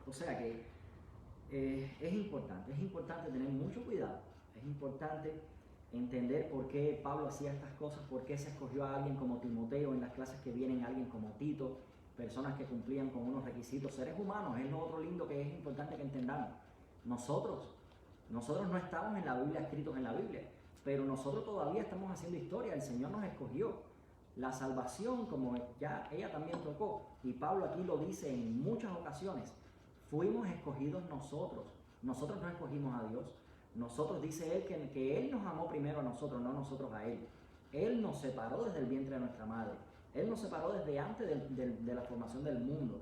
O sea que es importante tener mucho cuidado, es importante entender por qué Pablo hacía estas cosas, por qué se escogió a alguien como Timoteo en las clases que vienen, alguien como Tito, personas que cumplían con unos requisitos, seres humanos. Es lo otro lindo que es importante que entendamos. Nosotros no estamos en la Biblia, escritos en la Biblia, pero nosotros todavía estamos haciendo historia. El Señor nos escogió. La salvación, como ya ella también tocó, y Pablo aquí lo dice en muchas ocasiones, fuimos escogidos nosotros. Nosotros no escogimos a Dios. Nosotros, dice él, que Él nos amó primero a nosotros, no nosotros a Él. Él nos separó desde el vientre de nuestra madre. Él nos separó desde antes de la formación del mundo.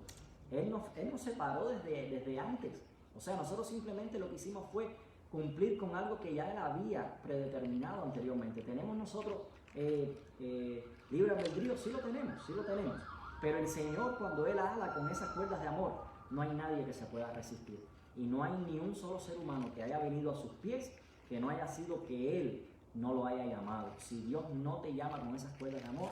Él nos separó desde antes. O sea, nosotros simplemente lo que hicimos fue cumplir con algo que ya Él había predeterminado anteriormente. ¿Tenemos nosotros libre albedrío? Sí lo tenemos. Pero el Señor, cuando Él ala con esas cuerdas de amor, no hay nadie que se pueda resistir. Y no hay ni un solo ser humano que haya venido a sus pies que no haya sido que Él no lo haya llamado. Si Dios no te llama con esas cuerdas de amor,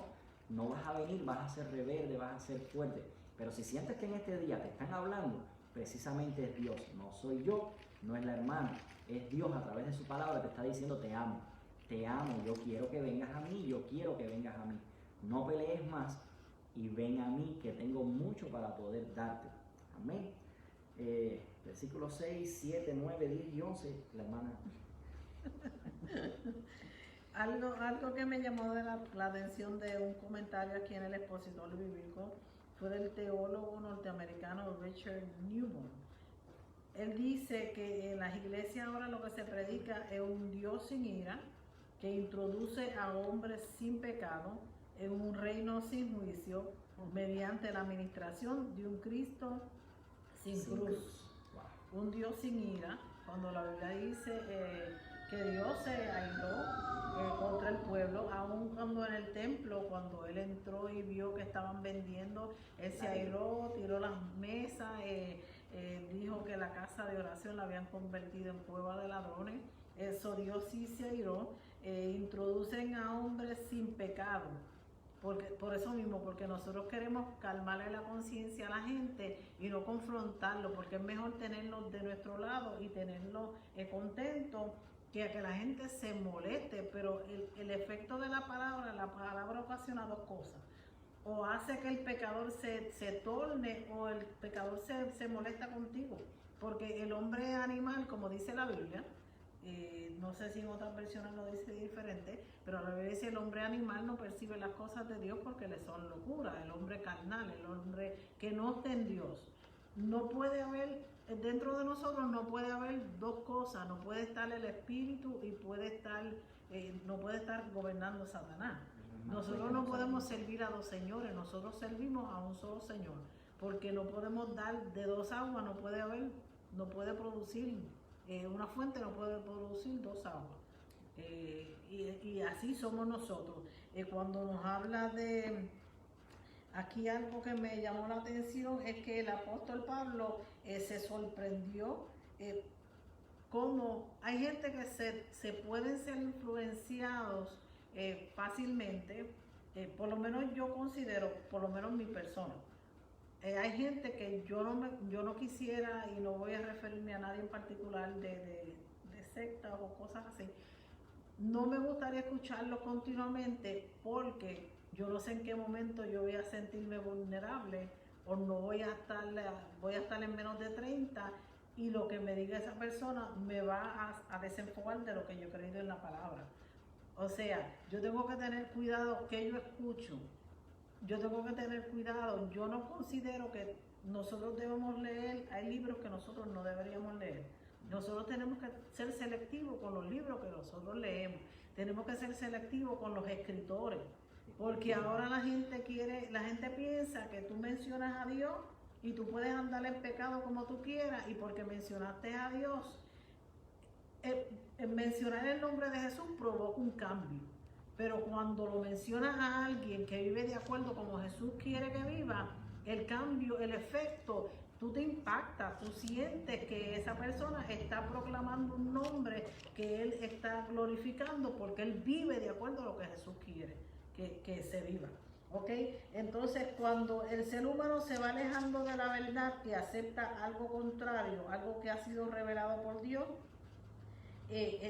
no vas a venir, vas a ser rebelde, vas a ser fuerte. Pero si sientes que en este día te están hablando, precisamente es Dios. No soy yo, no es la hermana, es Dios a través de su palabra te está diciendo: te amo, yo quiero que vengas a mí, yo quiero que vengas a mí. No pelees más y ven a mí, que tengo mucho para poder darte. Amén. Versículos 6, 7, 9, 10 y 11, la hermana. Algo que me llamó la atención de un comentario aquí en el expositor bíblico fue del teólogo norteamericano Richard Newman. Él dice que en las iglesias ahora lo que se predica es un Dios sin ira, que introduce a hombres sin pecado en un reino sin juicio mediante la administración de un Cristo sin cruz. Wow. Un Dios sin ira, cuando la Biblia dice que Dios se airó contra el pueblo, aun cuando en el templo, cuando él entró y vio que estaban vendiendo, él se airó, tiró las mesas, dijo que la casa de oración la habían convertido en cueva de ladrones. Eso Dios sí se airó. Introducen a hombres sin pecado, por eso mismo, porque nosotros queremos calmarle la conciencia a la gente y no confrontarlo, porque es mejor tenerlos de nuestro lado y tenerlos contentos que a que la gente se moleste. Pero el efecto de la palabra ocasiona dos cosas: o hace que el pecador se torne, o el pecador se molesta contigo, porque el hombre animal, como dice la Biblia, no sé si en otras versiones lo dice diferente, pero la Biblia dice: el hombre animal no percibe las cosas de Dios porque le son locura. El hombre carnal, el hombre que no está en Dios, no puede haber, dentro de nosotros no puede haber dos cosas. No puede estar el espíritu y no puede estar gobernando Satanás. Nosotros no podemos servir a dos señores, nosotros servimos a un solo Señor, porque no podemos dar de dos aguas, no puede producir, una fuente no puede producir dos aguas. Y así somos nosotros. Cuando nos habla de, aquí algo que me llamó la atención es que el apóstol Pablo se sorprendió cómo hay gente que se pueden ser influenciados fácilmente, por lo menos yo considero, por lo menos mi persona. Hay gente que yo no quisiera, y no voy a referirme a nadie en particular de sectas o cosas así, no me gustaría escucharlo continuamente porque yo no sé en qué momento yo voy a sentirme vulnerable o no voy a estar en menos de 30 y lo que me diga esa persona me va a desenfocar de lo que yo he creído en la palabra. O sea, yo tengo que tener cuidado que yo escucho. Yo tengo que tener cuidado. Yo no considero que nosotros debemos leer, hay libros que nosotros no deberíamos leer. Nosotros tenemos que ser selectivos con los libros que nosotros leemos. Tenemos que ser selectivos con los escritores. Porque ahora la gente piensa que tú mencionas a Dios y tú puedes andar en pecado como tú quieras, y porque mencionaste a Dios, mencionar el nombre de Jesús provoca un cambio. Pero cuando lo mencionas a alguien que vive de acuerdo como Jesús quiere que viva, el cambio, el efecto, tú te impacta, tú sientes que esa persona está proclamando un nombre que él está glorificando porque él vive de acuerdo a lo que Jesús quiere que se viva. ¿Ok? Entonces, cuando el ser humano se va alejando de la verdad, que acepta algo contrario, algo que ha sido revelado por Dios,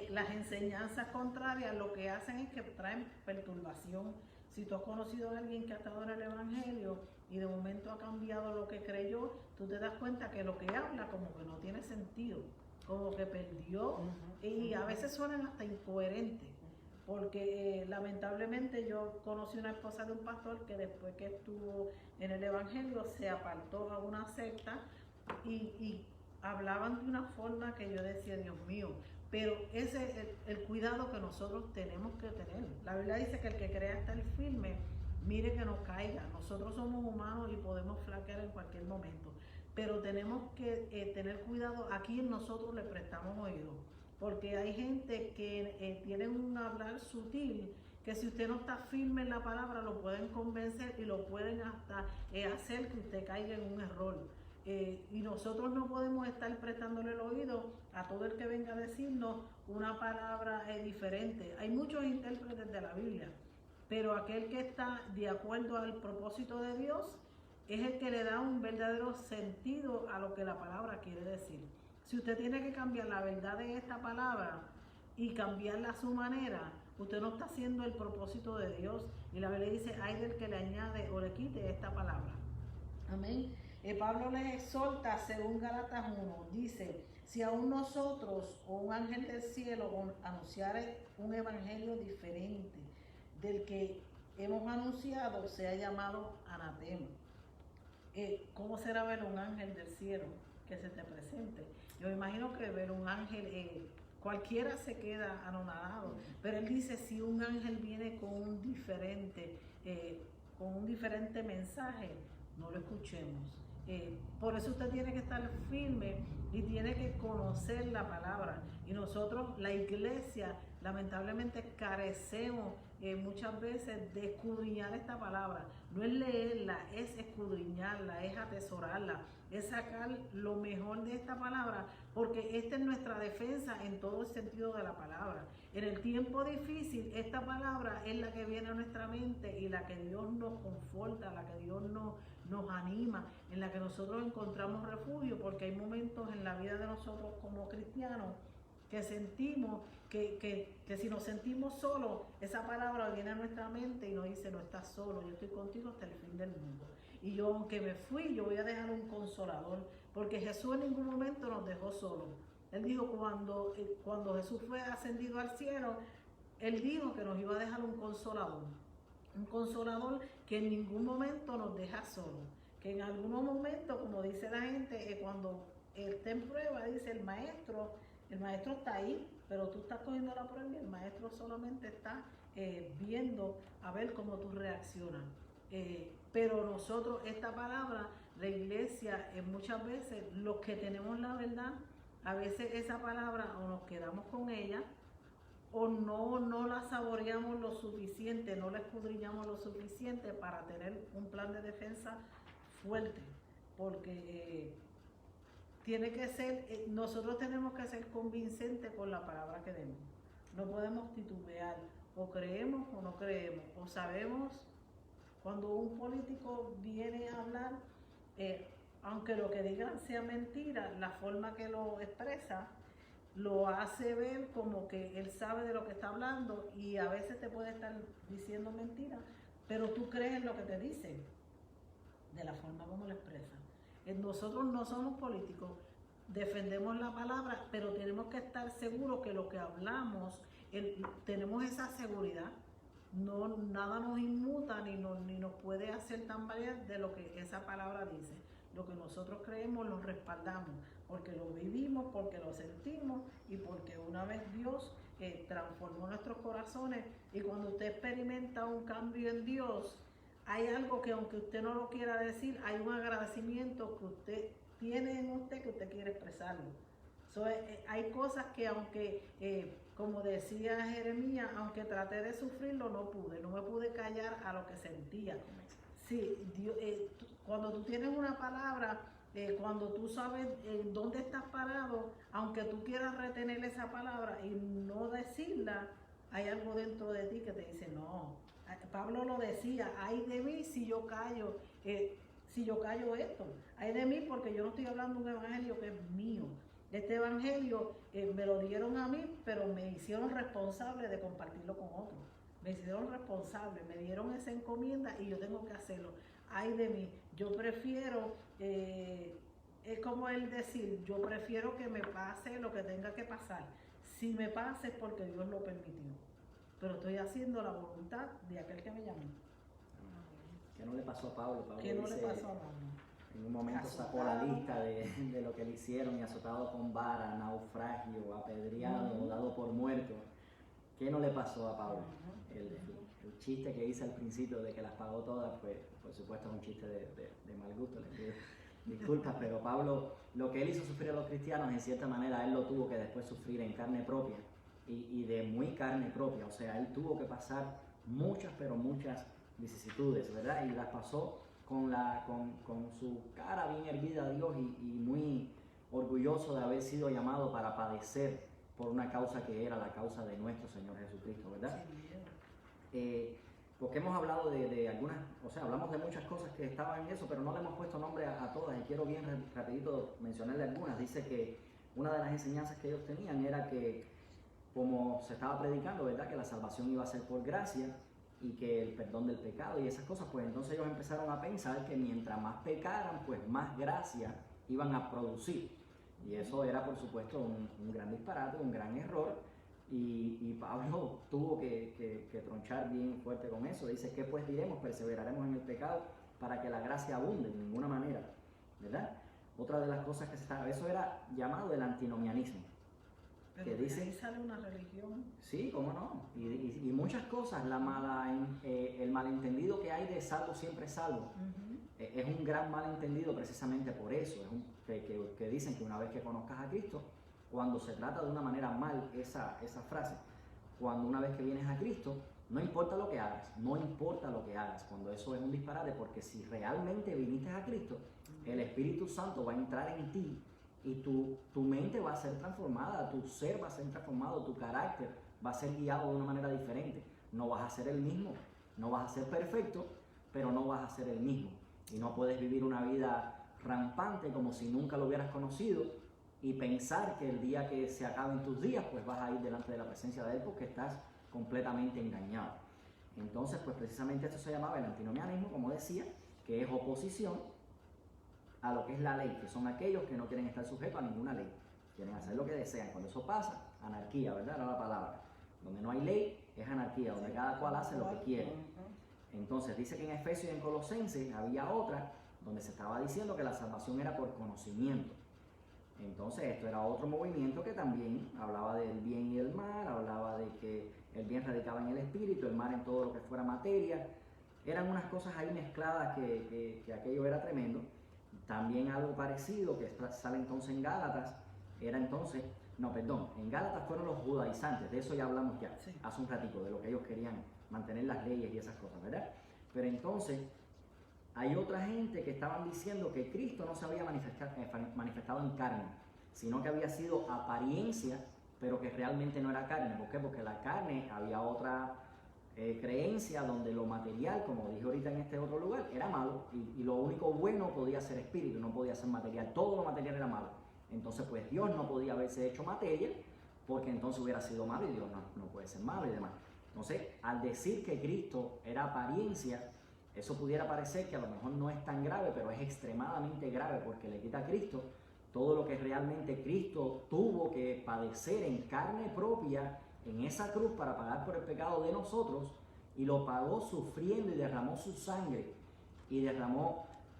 las enseñanzas contrarias lo que hacen es que traen perturbación. Si tú has conocido a alguien que ha estado en el Evangelio y de momento ha cambiado lo que creyó, tú te das cuenta que lo que habla como que no tiene sentido, como que perdió, y a veces suenan hasta incoherentes. Porque lamentablemente yo conocí una esposa de un pastor que después que estuvo en el Evangelio se apartó a una secta y hablaban de una forma que yo decía, Dios mío, pero ese es el cuidado que nosotros tenemos que tener. La Biblia dice que el que crea estar firme, mire que no caiga. Nosotros somos humanos y podemos flaquear en cualquier momento, pero tenemos que tener cuidado a quien nosotros le prestamos oído. Porque hay gente que tiene un hablar sutil, que si usted no está firme en la palabra, lo pueden convencer y lo pueden hasta hacer que usted caiga en un error. Y nosotros no podemos estar prestándole el oído a todo el que venga a decirnos una palabra diferente. Hay muchos intérpretes de la Biblia, pero aquel que está de acuerdo al propósito de Dios es el que le da un verdadero sentido a lo que la palabra quiere decir. Si usted tiene que cambiar la verdad de esta palabra y cambiarla a su manera, usted no está haciendo el propósito de Dios. Y la Biblia dice, hay del que le añade o le quite esta palabra. Amén. Pablo les exhorta, según Gálatas 1, dice, si aún nosotros o un ángel del cielo anunciare un evangelio diferente del que hemos anunciado, sea llamado anatema. ¿Cómo será ver un ángel del cielo que se te presente? Yo me imagino que ver un ángel, cualquiera se queda anonadado, pero él dice, si un ángel viene con un diferente mensaje, no lo escuchemos. Por eso usted tiene que estar firme y tiene que conocer la palabra. Y nosotros, la iglesia, lamentablemente carecemos muchas veces de escudriñar esta palabra. No es leerla, es escudriñarla, es atesorarla, es sacar lo mejor de esta palabra, porque esta es nuestra defensa en todo el sentido de la palabra. En el tiempo difícil, esta palabra es la que viene a nuestra mente y la que Dios nos conforta, la que Dios nos anima, en la que nosotros encontramos refugio, porque hay momentos en la vida de nosotros como cristianos que sentimos que si nos sentimos solos, esa palabra viene a nuestra mente y nos dice, no estás solo, yo estoy contigo hasta el fin del mundo. Y yo, aunque me fui, yo voy a dejar un consolador, porque Jesús en ningún momento nos dejó solos. Él dijo, cuando Jesús fue ascendido al cielo, Él dijo que nos iba a dejar un consolador que en ningún momento nos deja solos, que en algunos momentos, como dice la gente, cuando esté en prueba, dice el maestro está ahí, pero tú estás cogiendo la prueba y el maestro solamente está viendo a ver cómo tú reaccionas. Pero nosotros, esta palabra, la iglesia, muchas veces, los que tenemos la verdad, a veces esa palabra o nos quedamos con ella o no la saboreamos lo suficiente, no la escudriñamos lo suficiente para tener un plan de defensa fuerte, porque tiene que ser, nosotros tenemos que ser convincentes con la palabra que demos. No podemos titubear, o creemos o no creemos, o sabemos. Cuando un político viene a hablar, aunque lo que diga sea mentira, la forma que lo expresa lo hace ver como que él sabe de lo que está hablando, y a veces te puede estar diciendo mentira, pero tú crees en lo que te dice, de la forma como lo expresa. Nosotros no somos políticos, defendemos la palabra, pero tenemos que estar seguros que lo que hablamos, tenemos esa seguridad. No, nada nos inmuta ni nos puede hacer tambalear de lo que esa palabra dice. Lo que nosotros creemos lo respaldamos, porque lo vivimos, porque lo sentimos, y porque una vez Dios transformó nuestros corazones. Y cuando usted experimenta un cambio en Dios, hay algo que, aunque usted no lo quiera decir, hay un agradecimiento que usted tiene en usted, que usted quiere expresarlo. Hay cosas que, aunque como decía Jeremías, aunque traté de sufrirlo, no me pude callar a lo que sentía. Sí, Dios, cuando tú tienes una palabra, cuando tú sabes dónde estás parado, aunque tú quieras retener esa palabra y no decirla, hay algo dentro de ti que te dice no. Pablo lo decía, ay de mí si yo callo esto, ay de mí porque yo no estoy hablando de un evangelio que es mío. Este evangelio me lo dieron a mí, pero me hicieron responsable de compartirlo con otros. Me hicieron responsable, me dieron esa encomienda y yo tengo que hacerlo. Ay de mí, yo prefiero, es como él decir, yo prefiero que me pase lo que tenga que pasar. Si me pasa es porque Dios lo permitió, pero estoy haciendo la voluntad de aquel que me llamó. ¿Qué no le pasó a Pablo? ¿Qué no le pasó a Pablo? En un momento sacó la lista de lo que le hicieron, y azotado con vara, naufragio, apedreado, dado por muerto. ¿Qué no le pasó a Pablo? El chiste que hice al principio de que las pagó todas, pues por supuesto es un chiste de mal gusto, les pido disculpas, pero Pablo, lo que él hizo sufrir a los cristianos, en cierta manera él lo tuvo que después sufrir en carne propia, y de muy carne propia. O sea, él tuvo que pasar muchas, pero muchas vicisitudes, ¿verdad? Y las pasó con su cara bien erguida a Dios, y muy orgulloso de haber sido llamado para padecer por una causa que era la causa de nuestro Señor Jesucristo, ¿verdad? Porque hemos hablado de algunas, o sea, hablamos de muchas cosas que estaban en eso, pero no le hemos puesto nombre a todas, y quiero bien rapidito mencionarle algunas. Dice que una de las enseñanzas que ellos tenían era que, como se estaba predicando, ¿verdad?, que la salvación iba a ser por gracia, y que el perdón del pecado y esas cosas, pues entonces ellos empezaron a pensar que mientras más pecaran, pues más gracia iban a producir. Y eso era, por supuesto, un gran disparate, un gran error, y Pablo tuvo que tronchar bien fuerte con eso. Dice, ¿qué pues diremos? ¿Perseveraremos en el pecado para que la gracia abunde? De ninguna manera, ¿verdad? Otra de las cosas que eso era llamado el antinomianismo. Pero que dice, ahí sale una religión. Sí, cómo no. Y muchas cosas, el malentendido que hay de salvo siempre es salvo. Es un gran malentendido precisamente por eso. Que dicen que una vez que conozcas a Cristo, cuando se trata de una manera mal esa frase, cuando una vez que vienes a Cristo, no importa lo que hagas, no importa lo que hagas, cuando eso es un disparate, porque si realmente viniste a Cristo, el Espíritu Santo va a entrar en ti, y tu mente va a ser transformada, tu ser va a ser transformado, tu carácter va a ser guiado de una manera diferente. No vas a ser el mismo, no vas a ser perfecto, pero no vas a ser el mismo. Y no puedes vivir una vida rampante como si nunca lo hubieras conocido, y pensar que el día que se acaben tus días, pues vas a ir delante de la presencia de Él, porque estás completamente engañado. Entonces, pues precisamente esto se llamaba el antinomianismo, como decía, que es oposición a lo que es la ley, que son aquellos que no quieren estar sujetos a ninguna ley, quieren hacer lo que desean. Cuando eso pasa, anarquía, ¿verdad? Era la palabra. Donde no hay ley, es anarquía, donde cada cual hace lo que quiere. Entonces, dice que en Efesios y en Colosenses había otra, donde se estaba diciendo que la salvación era por conocimiento. Entonces, esto era otro movimiento que también hablaba del bien y el mal, hablaba de que el bien radicaba en el espíritu, el mal en todo lo que fuera materia. Eran unas cosas ahí mezcladas que aquello era tremendo. También algo parecido que sale entonces en Gálatas era entonces no, perdón, en Gálatas fueron los judaizantes, de eso ya hablamos ya, Sí. hace un ratico, de lo que ellos querían mantener las leyes y esas cosas, ¿verdad? Pero entonces, hay otra gente que estaban diciendo que Cristo no se había manifestado en carne, sino que había sido apariencia, pero que realmente no era carne. ¿Por qué? Porque la carne, había otra creencia donde lo material, como dije ahorita en este otro lugar, era malo, y lo único bueno podía ser espíritu, no podía ser material. Todo lo material era malo. Entonces pues Dios no podía haberse hecho materia, porque entonces hubiera sido malo, y Dios no puede ser malo y demás. Entonces, al decir que Cristo era apariencia, eso pudiera parecer que a lo mejor no es tan grave, pero es extremadamente grave, porque le quita a Cristo todo lo que realmente Cristo tuvo que padecer en carne propia en esa cruz para pagar por el pecado de nosotros, y lo pagó sufriendo y derramó su sangre, y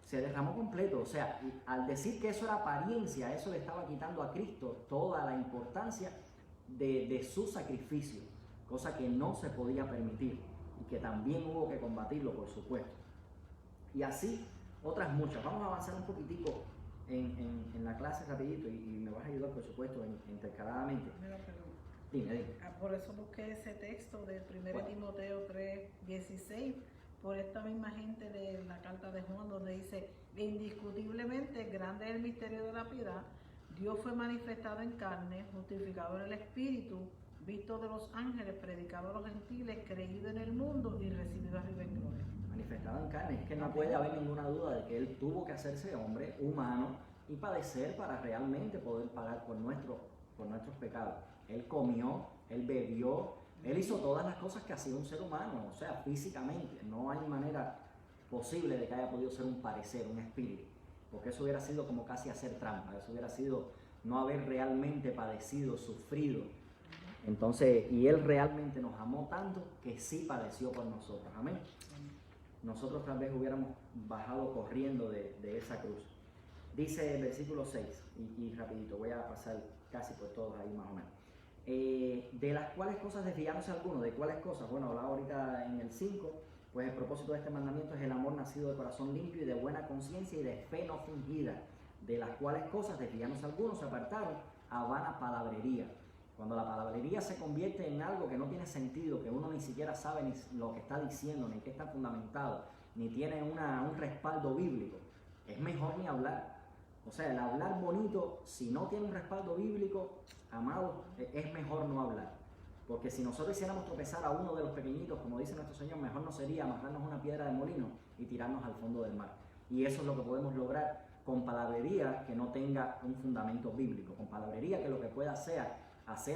se derramó completo. O sea, al decir que eso era apariencia, eso le estaba quitando a Cristo toda la importancia de su sacrificio, cosa que no se podía permitir y que también hubo que combatirlo, por supuesto. Y así otras muchas. Vamos a avanzar un poquitico en la clase rapidito, y me vas a ayudar, por supuesto, intercaladamente. Mira, pero Dime. por eso busqué ese texto de 1 Bueno. Timoteo 3:16, por esta misma gente de la carta de Juan, donde dice: indiscutiblemente grande es el misterio de la piedad, Dios fue manifestado en carne, justificado en el Espíritu, visto de los ángeles, predicado a los gentiles, creído en el mundo y recibido arriba en gloria. Manifestado en carne, es que no puede haber ninguna duda de que Él tuvo que hacerse hombre, humano, y padecer para realmente poder pagar por nuestros pecados. Él comió, Él bebió, Él hizo todas las cosas que hacía un ser humano, o sea, físicamente. No hay manera posible de que haya podido ser un parecer, un espíritu, porque eso hubiera sido como casi hacer trampa, eso hubiera sido no haber realmente padecido, sufrido. Entonces, y Él realmente nos amó tanto que sí padeció por nosotros, amén. Nosotros tal vez hubiéramos bajado corriendo de esa cruz. Dice el versículo 6, y rapidito, voy a pasar casi por todos ahí más o menos. De las cuales cosas desviándose alguno, ¿de cuáles cosas? Bueno, hablaba ahorita en el 5, pues el propósito de este mandamiento es el amor nacido de corazón limpio y de buena conciencia y de fe no fingida. De las cuales cosas desviándose algunos se apartaron a vana palabrería. Cuando la palabrería se convierte en algo que no tiene sentido, que uno ni siquiera sabe ni lo que está diciendo, ni qué está fundamentado, ni tiene un respaldo bíblico, es mejor ni hablar. O sea, el hablar bonito, si no tiene un respaldo bíblico, amado, es mejor no hablar. Porque si nosotros hiciéramos tropezar a uno de los pequeñitos, como dice nuestro Señor, mejor no sería amarrarnos una piedra de molino y tirarnos al fondo del mar. Y eso es lo que podemos lograr con palabrería que no tenga un fundamento bíblico, con palabrería que lo que pueda hacer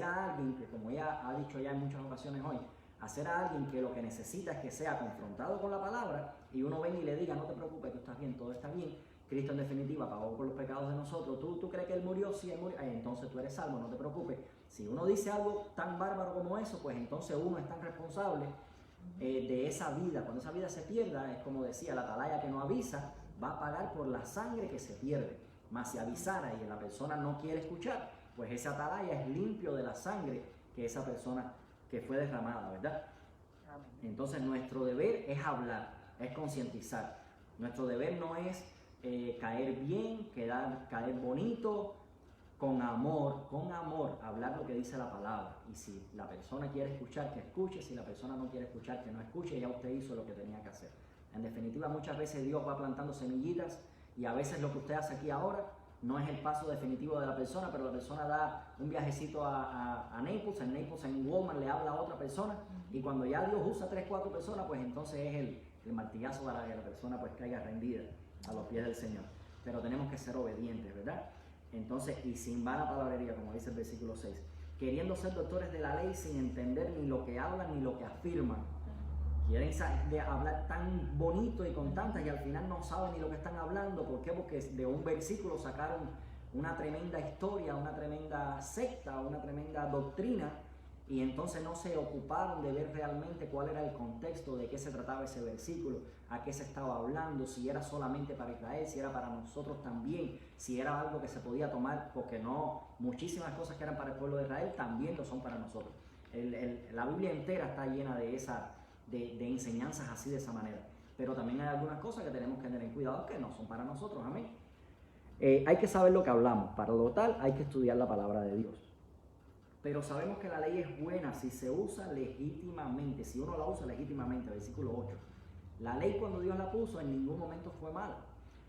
a alguien que, como ella ha dicho ya en muchas ocasiones hoy, hacer a alguien que lo que necesita es que sea confrontado con la palabra, y uno venga y le diga: no te preocupes, tú estás bien, todo está bien, Cristo en definitiva pagó por los pecados de nosotros, ¿tú crees que Él murió? Sí, Él murió, entonces tú eres salvo, no te preocupes. Si uno dice algo tan bárbaro como eso, pues entonces uno es tan responsable de esa vida. Cuando esa vida se pierda, es como decía, la atalaya que no avisa va a pagar por la sangre que se pierde. Mas si avisara y la persona no quiere escuchar, pues esa atalaya es limpio de la sangre que esa persona que fue derramada, ¿verdad? Entonces nuestro deber es hablar, es concientizar. Nuestro deber no es caer bien, caer bonito, con amor, hablar lo que dice la palabra. Y si la persona quiere escuchar, que escuche; si la persona no quiere escuchar, que no escuche. Ya usted hizo lo que tenía que hacer. En definitiva, muchas veces Dios va plantando semillitas, y a veces lo que usted hace aquí ahora no es el paso definitivo de la persona, pero la persona da un viajecito a Naples, en Walmart le habla a otra persona, y cuando ya Dios usa 3, 4 personas, pues entonces es el martillazo para que la persona pues caiga rendida a los pies del Señor. Pero tenemos que ser obedientes, ¿verdad? Entonces, y sin vana palabrería, como dice el versículo 6, queriendo ser doctores de la ley sin entender ni lo que hablan ni lo que afirman. Quieren hablar tan bonito y con tantas, y al final no saben ni lo que están hablando. ¿Por qué? Porque de un versículo sacaron una tremenda historia, una tremenda secta, una tremenda doctrina, y entonces no se ocuparon de ver realmente cuál era el contexto, de qué se trataba ese versículo, a qué se estaba hablando, si era solamente para Israel, si era para nosotros también, si era algo que se podía tomar, porque no, muchísimas cosas que eran para el pueblo de Israel también lo son para nosotros. La Biblia entera está llena de enseñanzas así, de esa manera. Pero también hay algunas cosas que tenemos que tener en cuidado que no son para nosotros, amén. Hay que saber lo que hablamos. Para lo tal hay que estudiar la palabra de Dios. Pero sabemos que la ley es buena si se usa legítimamente, si uno la usa legítimamente, versículo 8. La ley cuando Dios la puso en ningún momento fue mala.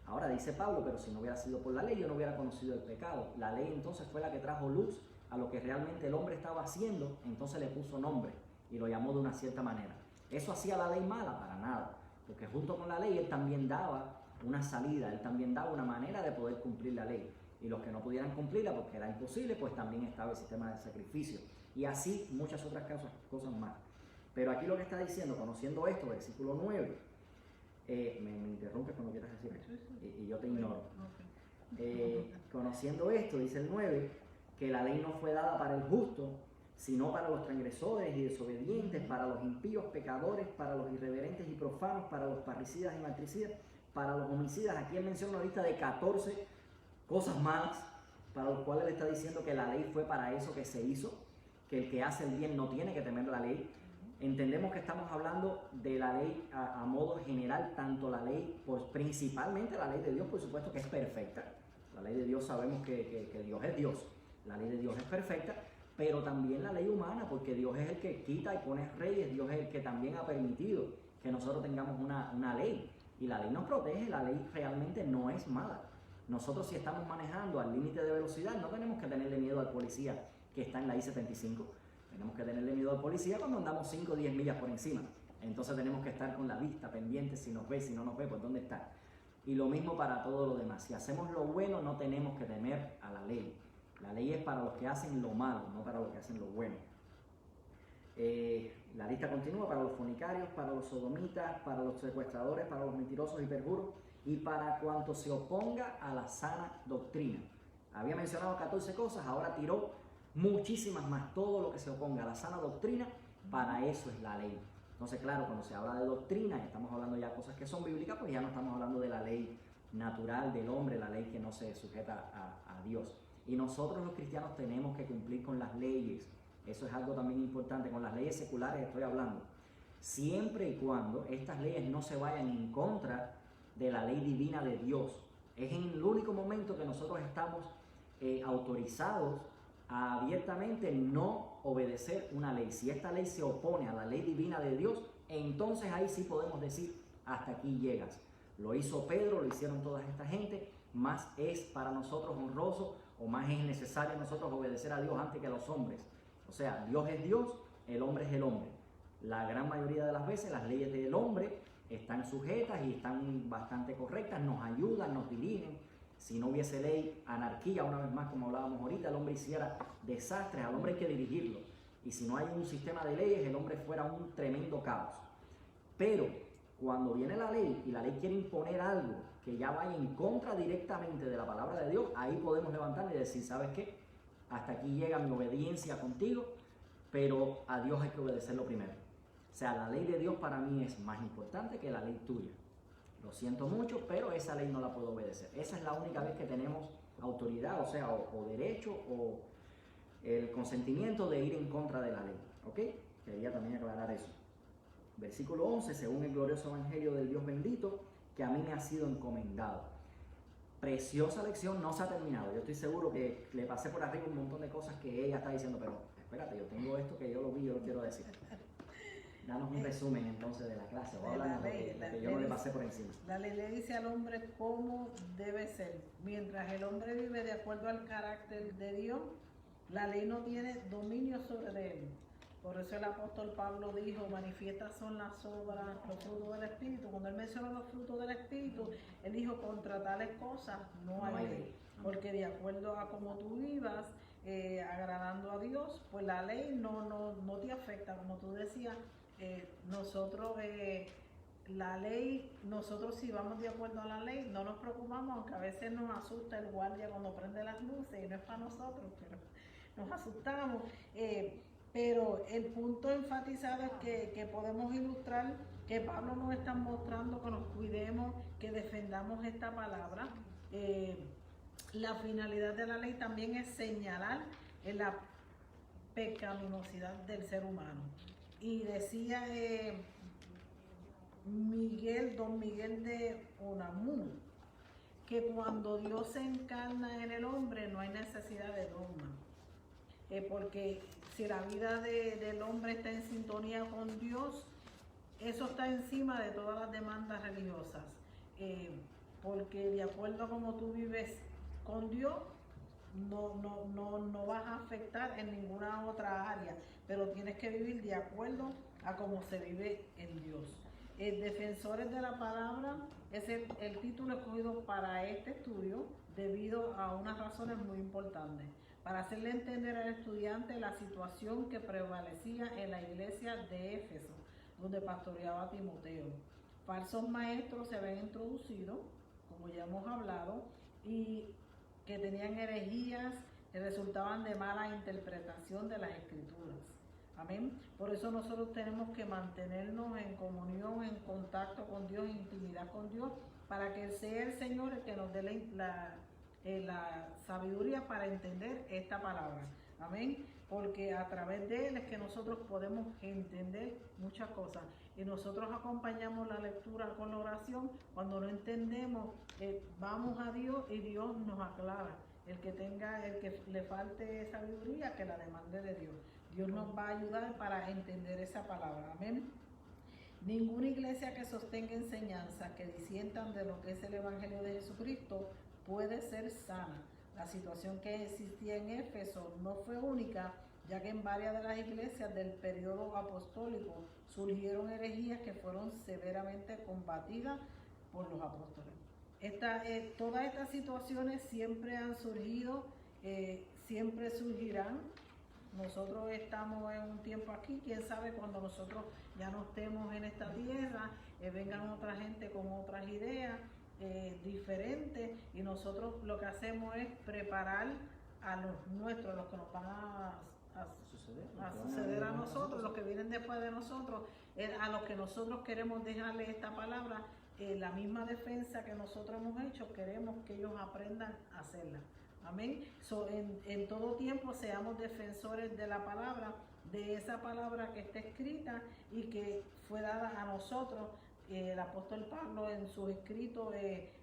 Ahora dice Pablo, pero si no hubiera sido por la ley, yo no hubiera conocido el pecado. La ley entonces fue la que trajo luz a lo que realmente el hombre estaba haciendo, entonces le puso nombre y lo llamó de una cierta manera. ¿Eso hacía la ley mala? Para nada, porque junto con la ley él también daba una salida, él también daba una manera de poder cumplir la ley. Y los que no pudieran cumplirla porque era imposible, pues también estaba el sistema de sacrificio. Y así muchas otras cosas más. Pero aquí lo que está diciendo, conociendo esto, versículo 9, me interrumpes cuando quieras decir y yo te ignoro. Conociendo esto, dice el 9, que la ley no fue dada para el justo, sino para los transgresores y desobedientes, para los impíos, pecadores, para los irreverentes y profanos, para los parricidas y matricidas, para los homicidas. Aquí él menciona una lista de 14 cosas malas para los cuales él está diciendo que la ley fue para eso que se hizo, que el que hace el bien no tiene que temer la ley. Entendemos que estamos hablando de la ley a modo general, tanto la ley, pues principalmente la ley de Dios, por supuesto que es perfecta. La ley de Dios sabemos que Dios es Dios, la ley de Dios es perfecta, pero también la ley humana, porque Dios es el que quita y pone reyes, Dios es el que también ha permitido que nosotros tengamos una ley, y la ley nos protege, la ley realmente no es mala. Nosotros si estamos manejando al límite de velocidad, no tenemos que tenerle miedo al policía que está en la I-75, tenemos que tenerle miedo al policía cuando andamos 5 o 10 millas por encima. Entonces tenemos que estar con la vista pendiente, si nos ve, si no nos ve, pues dónde está. Y lo mismo para todo lo demás. Si hacemos lo bueno, no tenemos que temer a la ley. La ley es para los que hacen lo malo, no para los que hacen lo bueno. La lista continúa: para los fornicarios, para los sodomitas, para los secuestradores, para los mentirosos y perjuros, y para cuanto se oponga a la sana doctrina. Había mencionado 14 cosas, ahora tiró muchísimas más. Todo lo que se oponga a la sana doctrina, para eso es la ley. Entonces, claro, cuando se habla de doctrina, estamos hablando ya de cosas que son bíblicas, pues ya no estamos hablando de la ley natural del hombre, la ley que no se sujeta a Dios. Y nosotros los cristianos tenemos que cumplir con las leyes. Eso es algo también importante. Con las leyes seculares estoy hablando. Siempre y cuando estas leyes no se vayan en contra de la ley divina de Dios. Es en el único momento que nosotros estamos autorizados a abiertamente no obedecer una ley. Si esta ley se opone a la ley divina de Dios, entonces ahí sí podemos decir: hasta aquí llegas. Lo hizo Pedro, lo hicieron toda esta gente. Más es para nosotros honroso, o más es necesario nosotros obedecer a Dios antes que a los hombres. O sea, Dios es Dios, el hombre es el hombre. La gran mayoría de las veces las leyes del hombre están sujetas y están bastante correctas, nos ayudan, nos dirigen. Si no hubiese ley, anarquía, una vez más, como hablábamos ahorita, el hombre hiciera desastres, al hombre hay que dirigirlo. Y si no hay un sistema de leyes, el hombre fuera un tremendo caos. Pero cuando viene la ley y la ley quiere imponer algo que ya vaya en contra directamente de la palabra de Dios, ahí podemos levantarnos y decir: ¿sabes qué? Hasta aquí llega mi obediencia contigo, pero a Dios hay que obedecerlo primero. O sea, la ley de Dios para mí es más importante que la ley tuya. Lo siento mucho, pero esa ley no la puedo obedecer. Esa es la única vez que tenemos autoridad, o sea, o derecho o el consentimiento de ir en contra de la ley. ¿Ok? Quería también aclarar eso. Versículo 11: según el glorioso evangelio del Dios bendito, que a mí me ha sido encomendado. Preciosa lección, no se ha terminado. Yo estoy seguro que le pasé por arriba un montón de cosas que ella está diciendo, pero espérate, yo tengo esto que yo lo vi, yo lo quiero decir. Danos un resumen entonces de la clase, o háblanos de que yo no le pasé por encima. La ley le dice al hombre cómo debe ser. Mientras el hombre vive de acuerdo al carácter de Dios, la ley no tiene dominio sobre él. Por eso el apóstol Pablo dijo: manifiestas son las obras, los frutos del Espíritu. Cuando él mencionó los frutos del Espíritu, él dijo: contra tales cosas no hay ley. Porque de acuerdo a cómo tú vivas, agradando a Dios, pues la ley no te afecta. Como tú decías, nosotros si vamos de acuerdo a la ley, no nos preocupamos, aunque a veces nos asusta el guardia cuando prende las luces, y no es para nosotros, pero nos asustamos. Pero el punto enfatizado es que podemos ilustrar que Pablo nos está mostrando que nos cuidemos, que defendamos esta palabra. La finalidad de la ley también es señalar la pecaminosidad del ser humano. Y decía don Miguel de Unamuno, que cuando Dios se encarna en el hombre no hay necesidad de dogma. porque si la vida del hombre está en sintonía con Dios, eso está encima de todas las demandas religiosas, porque de acuerdo a cómo tú vives con Dios, no vas a afectar en ninguna otra área, pero tienes que vivir de acuerdo a cómo se vive en Dios. Defensores de la palabra es el título escogido para este estudio debido a unas razones muy importantes. Para hacerle entender al estudiante la situación que prevalecía en la iglesia de Éfeso, donde pastoreaba Timoteo. Falsos maestros se habían introducido, como ya hemos hablado, y que tenían herejías que resultaban de mala interpretación de las escrituras. Amén. Por eso nosotros tenemos que mantenernos en comunión, en contacto con Dios, en intimidad con Dios, para que sea el Señor el que nos dé la sabiduría para entender esta palabra. Amén. Porque a través de Él es que nosotros podemos entender muchas cosas. Y nosotros acompañamos la lectura con la oración. Cuando no entendemos, vamos a Dios y Dios nos aclara. El que le falte sabiduría, que la demande de Dios. Dios nos va a ayudar para entender esa palabra. Amén. Ninguna iglesia que sostenga enseñanzas que disientan de lo que es el Evangelio de Jesucristo puede ser sana. La situación que existía en Éfeso no fue única, ya que en varias de las iglesias del periodo apostólico surgieron herejías que fueron severamente combatidas por los apóstoles. Todas estas situaciones siempre han surgido, siempre surgirán. Nosotros estamos en un tiempo aquí, quién sabe cuando nosotros ya no estemos en esta tierra, vengan otra gente con otras ideas diferentes, y nosotros lo que hacemos es preparar a los nuestros, a los que nos van a suceder a nosotros, los que vienen después de nosotros, a los que nosotros queremos dejarles esta palabra, la misma defensa que nosotros hemos hecho, queremos que ellos aprendan a hacerla. Amén. En todo tiempo seamos defensores de la palabra, de esa palabra que está escrita y que fue dada a nosotros. El apóstol Pablo en sus escritos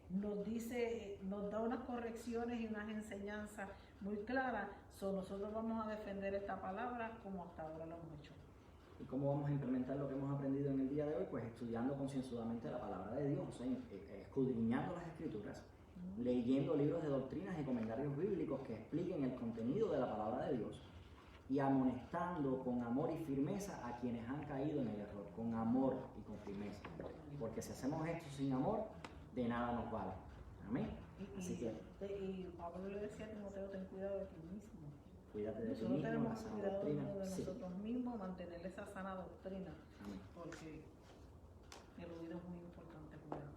nos da unas correcciones y unas enseñanzas muy claras. Nosotros vamos a defender esta palabra como hasta ahora lo hemos hecho. ¿Y cómo vamos a implementar lo que hemos aprendido en el día de hoy? Pues estudiando concienzudamente la palabra de Dios, escudriñando las escrituras, leyendo libros de doctrinas y comentarios bíblicos que expliquen el contenido de la palabra de Dios y amonestando con amor y firmeza a quienes han caído en el error, con amor y con firmeza. Porque si hacemos esto sin amor, de nada nos vale. Amén. Y Pablo le decía a Timoteo, ten cuidado de ti mismo. Cuídate de ti mismo, la sana doctrina. De nosotros mismos, mantener esa sana doctrina. Amén. Porque el oído es muy importante cuidar.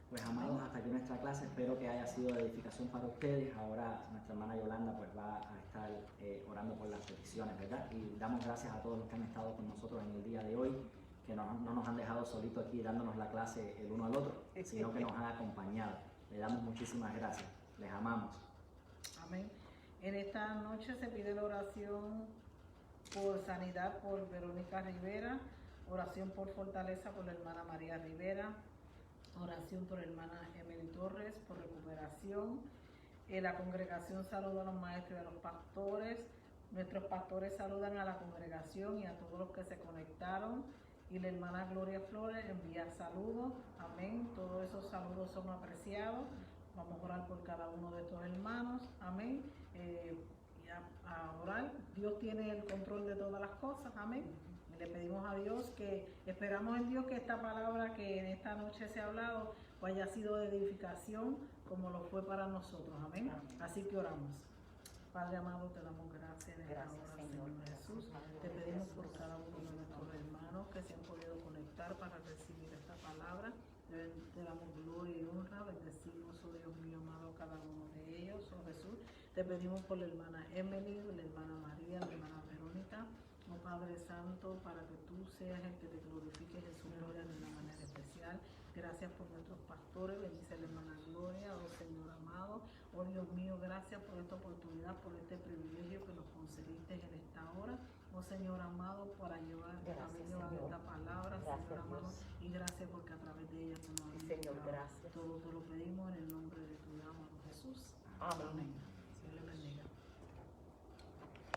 Pues amados, hasta aquí nuestra clase, espero que haya sido de edificación para ustedes. Ahora nuestra hermana Yolanda pues va a estar orando por las peticiones, ¿verdad? Y damos gracias a todos los que han estado con nosotros en el día de hoy, que no nos han dejado solitos aquí dándonos la clase el uno al otro, sino que nos han acompañado. Le damos muchísimas gracias, les amamos. Amén. En esta noche se pide la oración por sanidad por Verónica Rivera, oración por fortaleza por la hermana María Rivera, oración por la hermana Emily Torres, por recuperación. La congregación saluda a los maestros y a los pastores. Nuestros pastores saludan a la congregación y a todos los que se conectaron. Y la hermana Gloria Flores envía saludos. Amén. Todos esos saludos son apreciados. Vamos a orar por cada uno de estos hermanos. Amén. Y a orar. Dios tiene el control de todas las cosas. Amén. Le pedimos a Dios esperamos en Dios que esta palabra que en esta noche se ha hablado pues haya sido de edificación como lo fue para nosotros. Amén. Así que oramos. Padre amado, te damos gracias en esta hora, Señor Jesús. Te pedimos por cada uno de nuestros hermanos que se han podido conectar para recibir esta palabra. Te damos gloria y honra. Bendecimos, oh Dios mío amado, cada uno de ellos, oh Jesús. Te pedimos por la hermana Emily, la hermana María, la hermana Verónica. Oh Padre Santo, para que tú seas el que te glorifiques en su gloria de una manera especial. Gracias por nuestros pastores, bendice a la hermana Gloria, oh Señor amado. Oh Dios mío, gracias por esta oportunidad, por este privilegio que nos concediste en esta hora. Oh Señor amado, para llevar esta palabra, Señor amado. Y gracias porque a través de ella tú nos has Señor, gracias. Todo te lo pedimos en el nombre de tu amado Jesús. Amén. Amén.